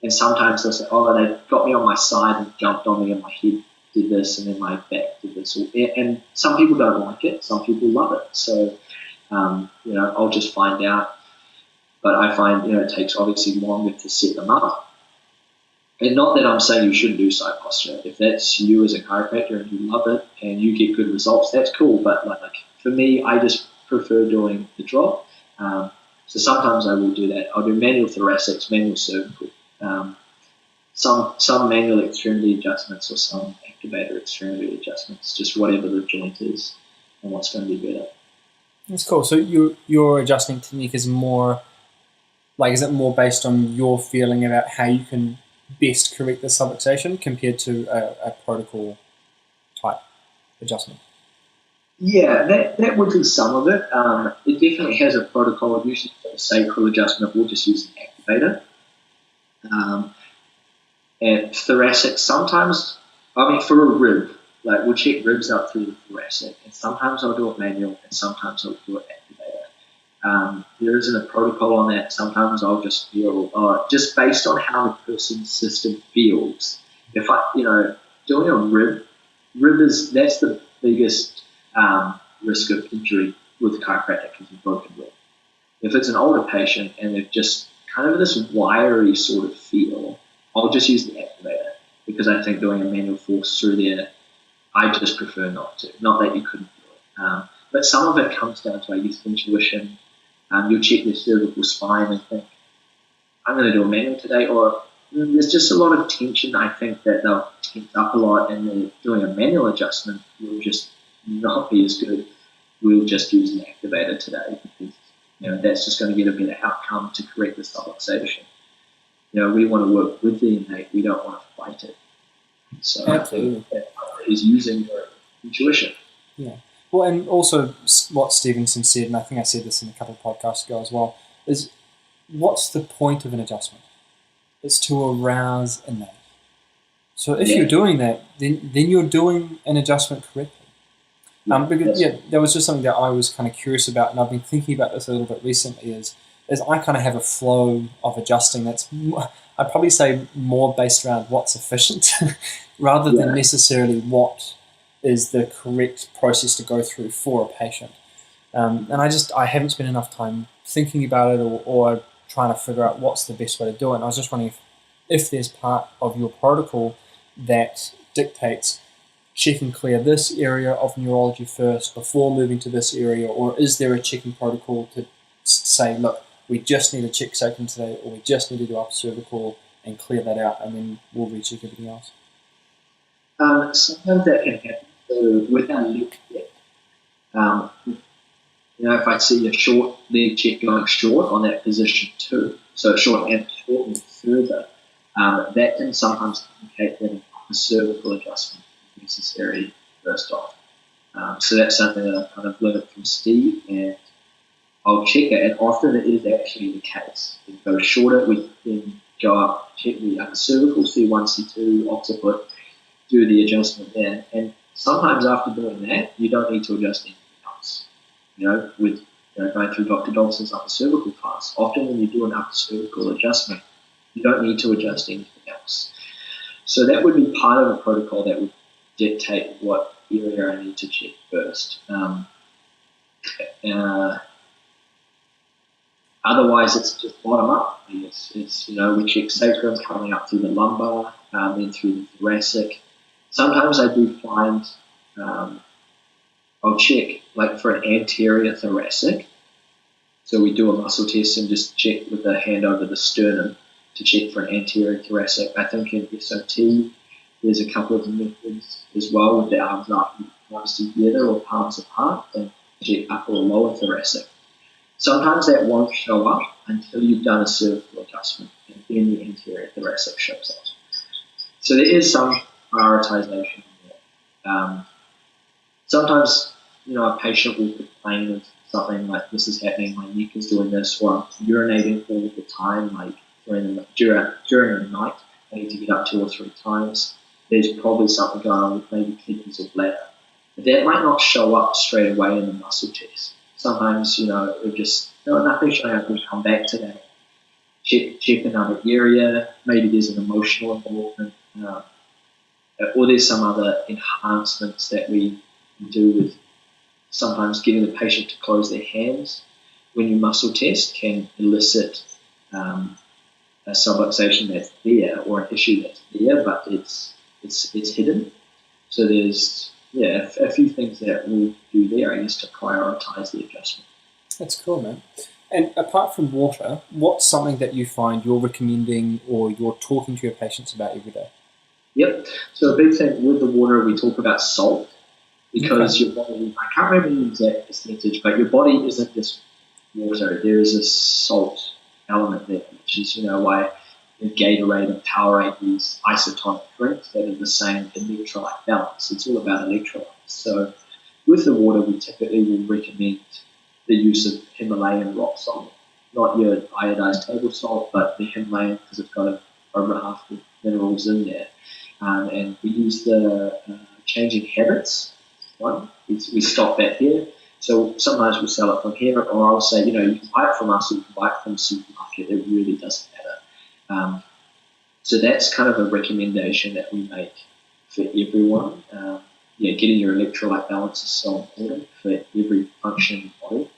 And sometimes they'll say, they got me on my side and jumped on me and my head did this and then my back did this. And some people don't like it, some people love it. So, I'll just find out. But I find, it takes obviously longer to set them up. And not that I'm saying you shouldn't do side posture. If that's you as a chiropractor and you love it and you get good results, that's cool. But for me, I just prefer doing the drop. So sometimes I will do that. I'll do manual thoracics, manual cervical, some manual extremity adjustments or some activator extremity adjustments, just whatever the joint is and what's going to be better. That's cool. So your adjusting technique is more, is it more based on your feeling about how you can best correct the subluxation compared to a protocol type adjustment? Yeah, that would be some of it. It definitely has a protocol. Usually for the sacral adjustment, we'll just use an activator. And thoracic, sometimes, for a rib, we'll check ribs out through the thoracic, and sometimes I'll do it manual, and sometimes I'll do it activator. There isn't a protocol on that. Sometimes I'll just feel, just based on how the person's system feels. If doing a rib that's the biggest risk of injury with chiropractic is a broken rib. If it's an older patient and they've just kind of this wiry sort of feel, I'll just use the activator, because I think doing a manual force through there, I just prefer not to. Not that you couldn't do it. But some of it comes down to, I guess, intuition. You'll check their cervical spine and think, I'm going to do a manual today, or there's just a lot of tension. I think that they'll tense up a lot, and then doing a manual adjustment will just not be as good. We'll just use an activator today, because that's just going to get a better outcome to correct the subluxation. We want to work with the innate. We don't want to fight it. So absolutely, that is using your intuition. Yeah. Well, and also what Stevenson said, and I think I said this in a couple of podcasts ago as well, is what's the point of an adjustment? It's to arouse innate. So if you're doing that, then you're doing an adjustment correctly. Because that was just something that I was kind of curious about, and I've been thinking about this a little bit recently, is I kind of have a flow of adjusting that's, I'd probably say, more based around what's efficient rather than necessarily what is the correct process to go through for a patient. And I haven't spent enough time thinking about it or trying to figure out what's the best way to do it. And I was just wondering if there's part of your protocol that dictates check and clear this area of neurology first before moving to this area, or is there a checking protocol to say, look, we just need to check sacrum today, or we just need to do upper cervical and clear that out, and then we'll recheck everything else? Sometimes that can happen. So with our leg check, if I see a short leg check going short on that position too, so short and further, that can sometimes indicate that an upper cervical adjustment is necessary first off. So that's something that I've kind of learned from Steve, and I'll check it, and often it is actually the case. If it goes shorter, we then go up, check the upper cervical, C1, C2, occiput, do the adjustment there. And sometimes after doing that, you don't need to adjust anything else. With going through Dr. Dobson's upper cervical class, often when you do an upper cervical adjustment, you don't need to adjust anything else. So that would be part of a protocol that would dictate what area I need to check first. Otherwise, it's just bottom up. It's we check sacrum coming up through the lumbar, then through the thoracic. Sometimes I do find I'll check like for an anterior thoracic. So we do a muscle test and just check with the hand over the sternum to check for an anterior thoracic. I think in SOT there's a couple of methods as well with the arms up, palms together or palms apart, and check upper or lower thoracic. Sometimes that won't show up until you've done a cervical adjustment, and then the anterior thoracic shows up. So there is some prioritization there. Sometimes, a patient will complain of something like, this is happening, my neck is doing this, or I'm urinating all the time, like during the night, I need to get up 2 or 3 times. There's probably something going on with maybe kidneys or bladder. But that might not show up straight away in the muscle test. Sometimes, it just, nothing showing up, we come back to that. Check another area, maybe there's an emotional involvement, or there's some other enhancements that we do with sometimes getting the patient to close their hands when you muscle test can elicit a subluxation that's there or an issue that's there, but it's hidden. So there's a few things that we'll do there, I guess, to prioritize the adjustment. That's cool, man. And apart from water, what's something that you find you're recommending or you're talking to your patients about every day? Yep. So a big thing with the water, we talk about salt, because your body, I can't remember the exact percentage, but your body isn't just water. There is a salt element there, which is, why Gatorade and Powerade use isotonic drinks that are the same electrolyte balance. It's all about electrolytes. So with the water, we typically will recommend the use of Himalayan rock salt, not your iodized table salt, but the Himalayan, because it's got a raft of minerals in there. And we use the changing habits one. We stop that here. So sometimes we'll sell it from here, or I'll say, you can buy it from us, or you can buy it from the supermarket. It really doesn't matter. So that's kind of a recommendation that we make for everyone. Getting your electrolyte balance is so important for every functioning body.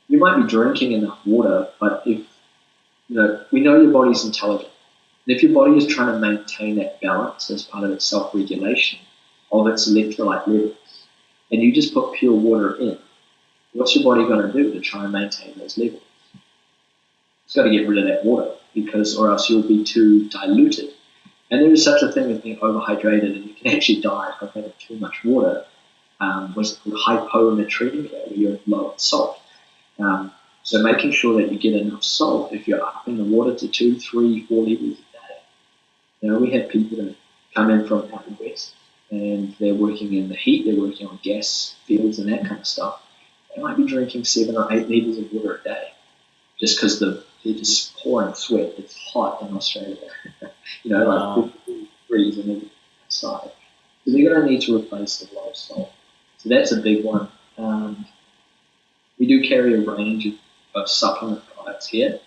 You might be drinking enough water, but if we know your body's intelligent. And if your body is trying to maintain that balance as part of its self-regulation of its electrolyte levels, and you just put pure water in, what's your body going to do to try and maintain those levels? It's got to get rid of that water, or else you'll be too diluted. And there is such a thing as being overhydrated, and you can actually die from having too much water. What's it called? Hyponatremia, where you're low in salt. So making sure that you get enough salt, if you're up in the water to 2, 3, 4 liters a day. We have people that come in from out west, and they're working in the heat, they're working on gas fields and that kind of stuff. They might be drinking 7 or 8 liters of water a day, just because they're just pouring sweat. It's hot in Australia, Wow. like 50 degrees and everything outside. So they're going to need to replace the low salt. So that's a big one. We do carry a range of supplement products here,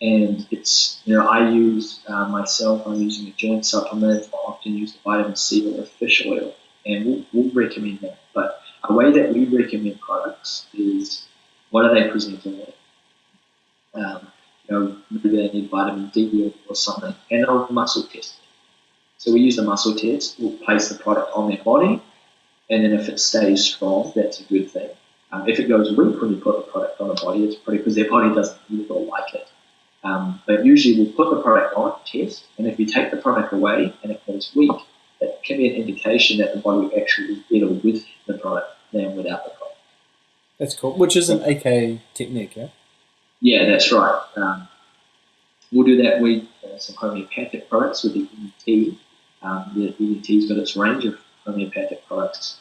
and it's I use myself. I'm using a joint supplement. I often use the vitamin C or the fish oil, and we'll recommend that. But a way that we recommend products is, what are they presenting with? Maybe they need vitamin D or something, and they'll muscle test it. So we use the muscle test. We'll place the product on their body, and then if it stays strong, that's a good thing. If it goes weak when you put the product on the body, it's probably because their body doesn't need it or like it. But usually we'll put the product on, test, and if you take the product away and it goes weak, that can be an indication that the body will actually be better with the product than without the product. That's cool. Which is an AK technique, yeah? Yeah, that's right. We'll do that with some homeopathic products with the ENT. The ENT's got its range of homeopathic products.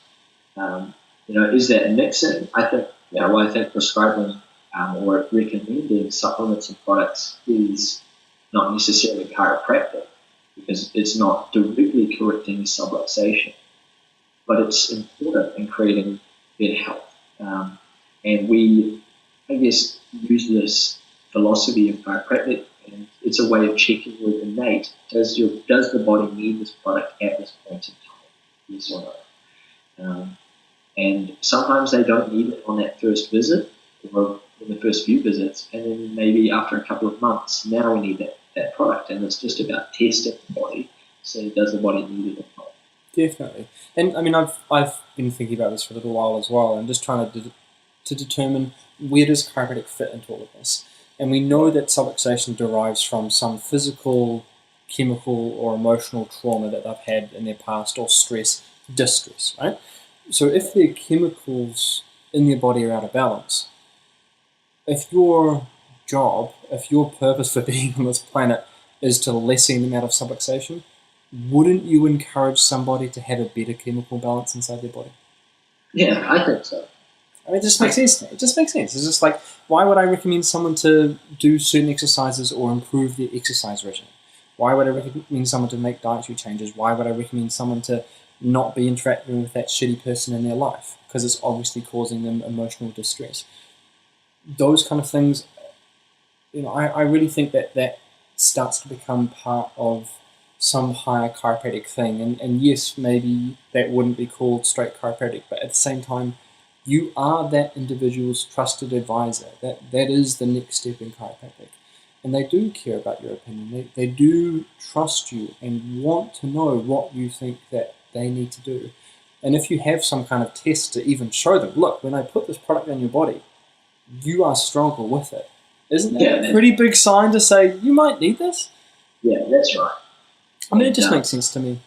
Is that mixing? I think prescribing or recommending supplements and products is not necessarily chiropractic, because it's not directly correcting subluxation, but it's important in creating better health. And we, I guess, use this philosophy of chiropractic, and it's a way of checking with innate. Does the body need this product at this point in time? Yes or no? And sometimes they don't need it on that first visit or in the first few visits, and then maybe after a couple of months, now we need that product, and it's just about testing the body, so does the body need it or not. Definitely. And I mean, I've been thinking about this for a little while as well, and just trying to determine where does chiropractic fit into all of this. And we know that subluxation derives from some physical, chemical, or emotional trauma that they've had in their past, or stress, distress, right? So if their chemicals in their body are out of balance, if your job, if your purpose for being on this planet is to lessen the amount of subluxation, wouldn't you encourage somebody to have a better chemical balance inside their body? Yeah, I think so. I mean, it just makes sense. It just makes sense. It's just like, why would I recommend someone to do certain exercises or improve their exercise regimen? Why would I recommend someone to make dietary changes? Why would I recommend someone to not be interacting with that shitty person in their life? Because it's obviously causing them emotional distress. Those kind of things, I really think that starts to become part of some higher chiropractic thing. And yes, maybe that wouldn't be called straight chiropractic, but at the same time, you are that individual's trusted advisor. That is the next step in chiropractic. And they do care about your opinion. They do trust you and want to know what you think that they need to do. And if you have some kind of test to even show them, look, when I put this product on your body, you are stronger with it. Isn't that a pretty big sign to say, you might need this? Yeah, that's right. I mean, it just makes sense to me.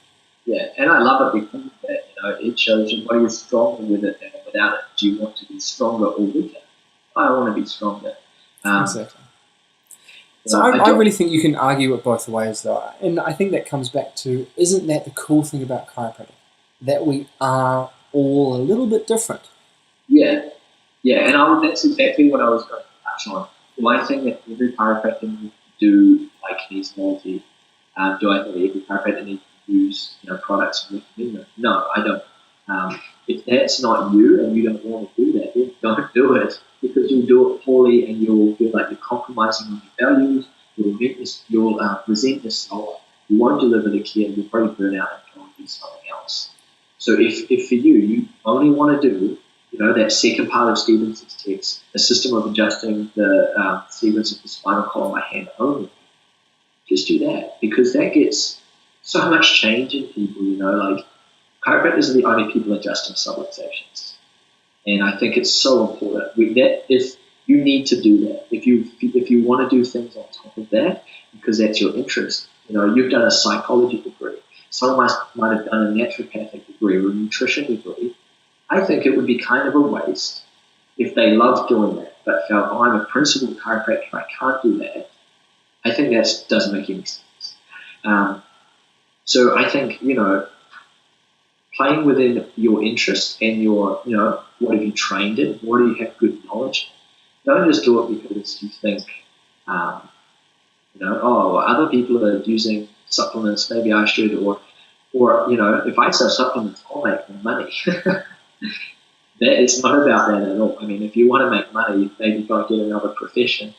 Yeah, and I love it because it shows your body is stronger with it than without it. Do you want to be stronger or weaker? I want to be stronger. Exactly. So I really think you can argue it both ways, though. And I think that comes back to, isn't that the cool thing about chiropractic? That we are all a little bit different. Yeah, and that's exactly what I was going to touch on. Do I think that every chiropractor needs to do like kinesiology? Do I think every chiropractor needs to use products with movement? No, I don't. If that's not you and you don't want to do that, then don't do it, because you'll do it poorly and you'll feel like you're compromising on your values. You'll resent yourself. You won't deliver the care. You'll probably burn out and go and do something else. So if for you only want to do that second part of Stevenson's text, a system of adjusting the sequence of the spinal column by hand only, just do that, because that gets so much change in people. Like chiropractors are the only people adjusting subluxations, and I think it's so important. If you need to do that, if you want to do things on top of that, because that's your interest. You've done a psychology degree. Someone might have done a naturopathic degree or a nutrition degree. I think it would be kind of a waste if they loved doing that, but felt, I'm a principled chiropractor, I can't do that. I think that doesn't make any sense. So I think, playing within your interest and your, what have you trained in? What do you have good knowledge? Don't just do it because you think, other people are using supplements, maybe I should, or if I sell supplements, I'll make more money. It's not about that at all. I mean, if you want to make money, maybe you've got to get another profession.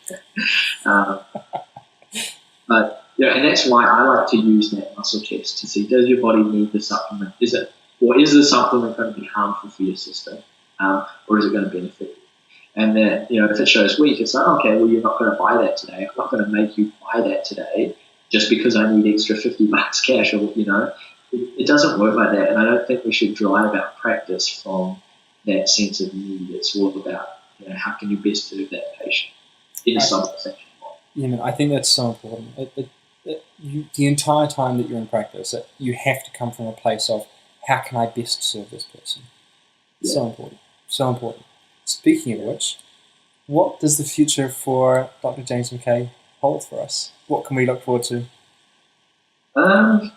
But and that's why I like to use that muscle test to see, does your body need the supplement? Is the supplement going to be harmful for your system, or is it going to benefit you? And then if it shows weak, it's like, okay, well, you're not going to buy that today. I'm not going to make you buy that today just because I need extra $50 cash, or it doesn't work like that. And I don't think we should drive our practice from that sense of need. It's all about how can you best serve that patient in a subluxation. I think that's so important. The entire time that you're in practice, you have to come from a place of, how can I best serve this person? Yeah. So important. So important. Speaking of which, what does the future for Dr. James MacKay hold for us? What can we look forward to? As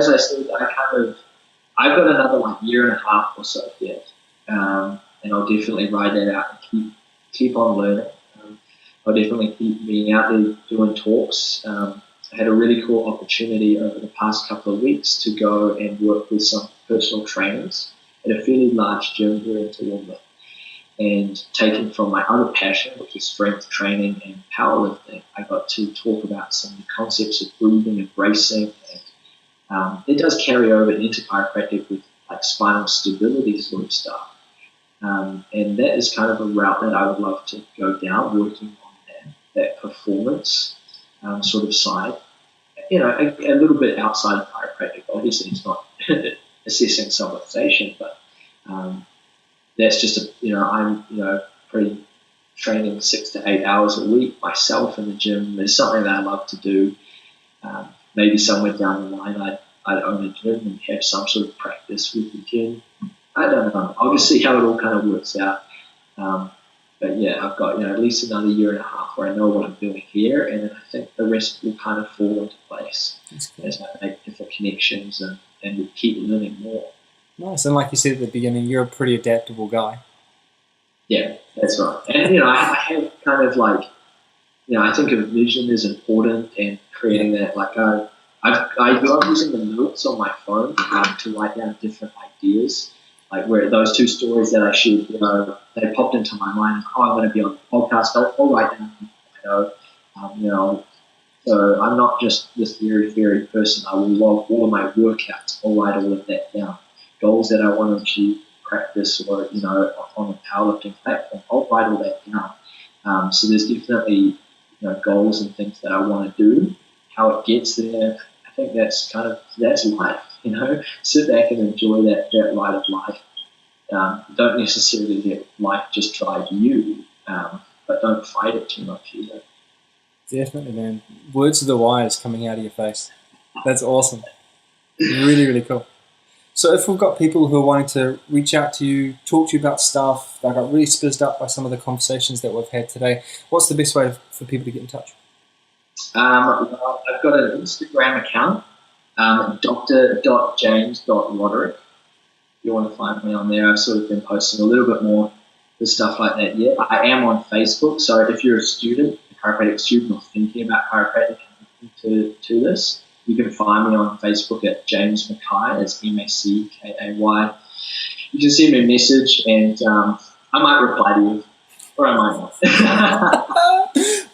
I said, I've got another year and a half or so yet, and I'll definitely ride that out and keep on learning. I'll definitely keep being out there doing talks. I had a really cool opportunity over the past couple of weeks to go and work with some personal trainers at a fairly large gym here in Toowoomba. And taken from my other passion, which is strength training and powerlifting, I got to talk about some of the concepts of breathing and bracing. And it does carry over into chiropractic with like spinal stability sort of stuff. And that is kind of a route that I would love to go down, working on that performance sort of side. You know, a little bit outside of chiropractic. Obviously, it's not assessing somatization, but that's just I'm pretty training 6 to 8 hours a week myself in the gym. There's something that I love to do. Maybe somewhere down the line, I'd own a gym and have some sort of practice with the gym. I don't know. I'll just see how it all kind of works out. But yeah, I've got at least another year and a half where I know what I'm doing here, and then I think the rest will kind of fall into place as I make different connections and keep learning more. Nice. And like you said at the beginning, you're a pretty adaptable guy. Yeah, that's right. And I have kind of like, I think a vision is important, and creating that. Like I love using the notes on my phone to write down different ideas. Like where those 2 stories that I shared, they popped into my mind. Oh, I'm going to be on the podcast. I'll write down, So I'm not just this very, very person. I will log all of my workouts. I'll write all of that down. Goals that I want to achieve, practice, or on a powerlifting platform. I'll write all that down. So there's definitely goals and things that I want to do. How it gets there, I think that's life. Sit back and enjoy that ride of life. Don't necessarily let life just drive you, but don't fight it too much either. Definitely, man. Words of the wise coming out of your face. That's awesome. Really, really cool. So if we've got people who are wanting to reach out to you, talk to you about stuff, they got really spizzed up by some of the conversations that we've had today, what's the best way for people to get in touch? Well, I've got an Instagram account, Dr James Roderick. If you want to find me on there, I've sort of been posting a little bit more with stuff like that. Yeah, I am on Facebook, so if you're a student, a chiropractic student, or thinking about chiropractic to this, you can find me on Facebook at James MacKay. It's MacKay. You can send me a message, and I might reply to you, or I might not.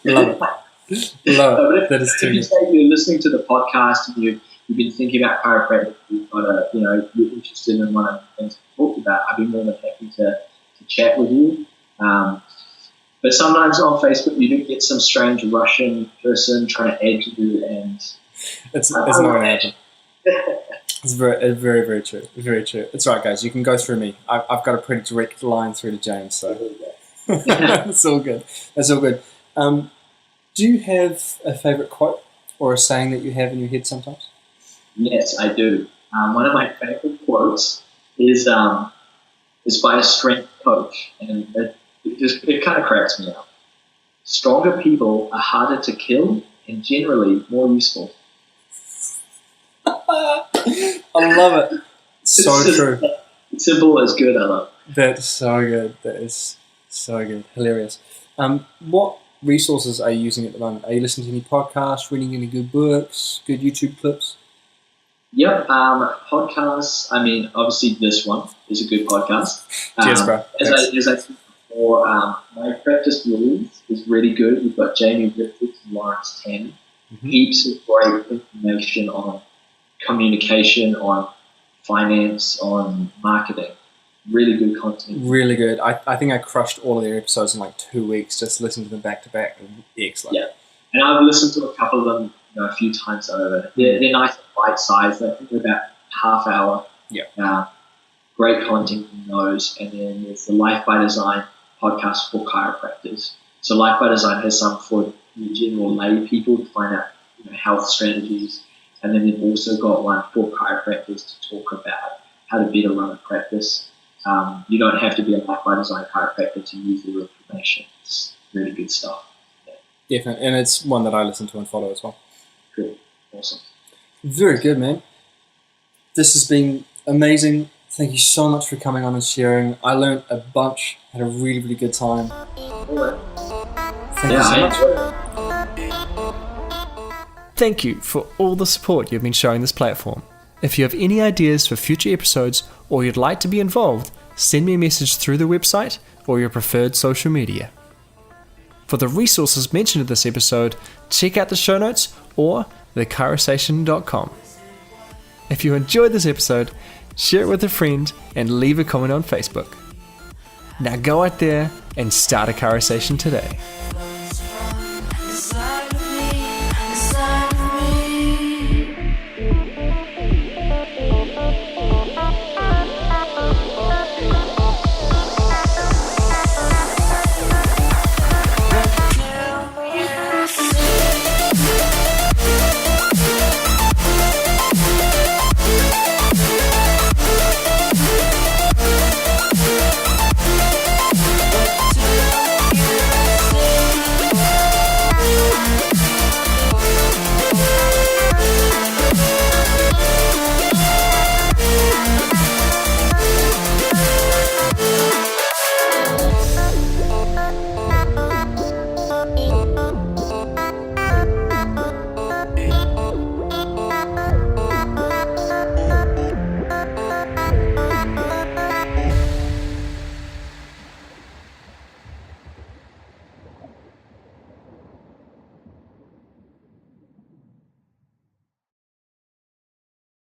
Love it. That is too good. If you say you're listening to the podcast and you've been thinking about chiropractic, you're interested in one of the things we talked about, I'd be more than happy to chat with you. But sometimes on Facebook you do get some strange Russian person trying to add you, and it's not going to happen. It's very, very, very true. Very true. It's right, guys. You can go through me. I've got a pretty direct line through to James, so it's all good. That's all good. Do you have a favourite quote or a saying that you have in your head sometimes? Yes, I do. One of my favourite quotes is by a strength coach, and it kind of cracks me up. Stronger people are harder to kill and generally more useful. I love it. So true. Simple as good. I love it. That's so good. That is so good. Hilarious. What resources are you using at the moment? Are you listening to any podcasts, reading any good books, good YouTube clips? Yep. Podcasts. I mean, obviously this one is a good podcast. Cheers, bro. As I said before, My Practice Rules is really good. We've got Jamie Griffiths and Lawrence Tan. Heaps of great information on communication, on finance, on marketing. Really good content. Really good. I think I crushed all of their episodes in like 2 weeks, just listening to them back to back. Excellent. Yeah. And I've listened to a couple of them a few times over. They're nice and bite-sized. I think they're about half hour. Yeah. Great content in those. And then there's the Life by Design podcast for chiropractors. So Life by Design has some for the general lay people to find out health strategies. And then they've also got one for chiropractors to talk about how to better run a practice. You don't have to be a Life by Design chiropractor to use their information. It's really good stuff. Yeah. Definitely. And it's one that I listen to and follow as well. Cool. Awesome. Very good, man. This has been amazing. Thank you so much for coming on and sharing. I learned a bunch. Had a really, really good time. Thank you so much. Thank you for all the support you've been showing this platform. If you have any ideas for future episodes or you'd like to be involved, send me a message through the website or your preferred social media. For the resources mentioned in this episode, check out the show notes or thechirosation.com. If you enjoyed this episode, share it with a friend, and leave a comment on Facebook. Now go out there and start a Chirosation today.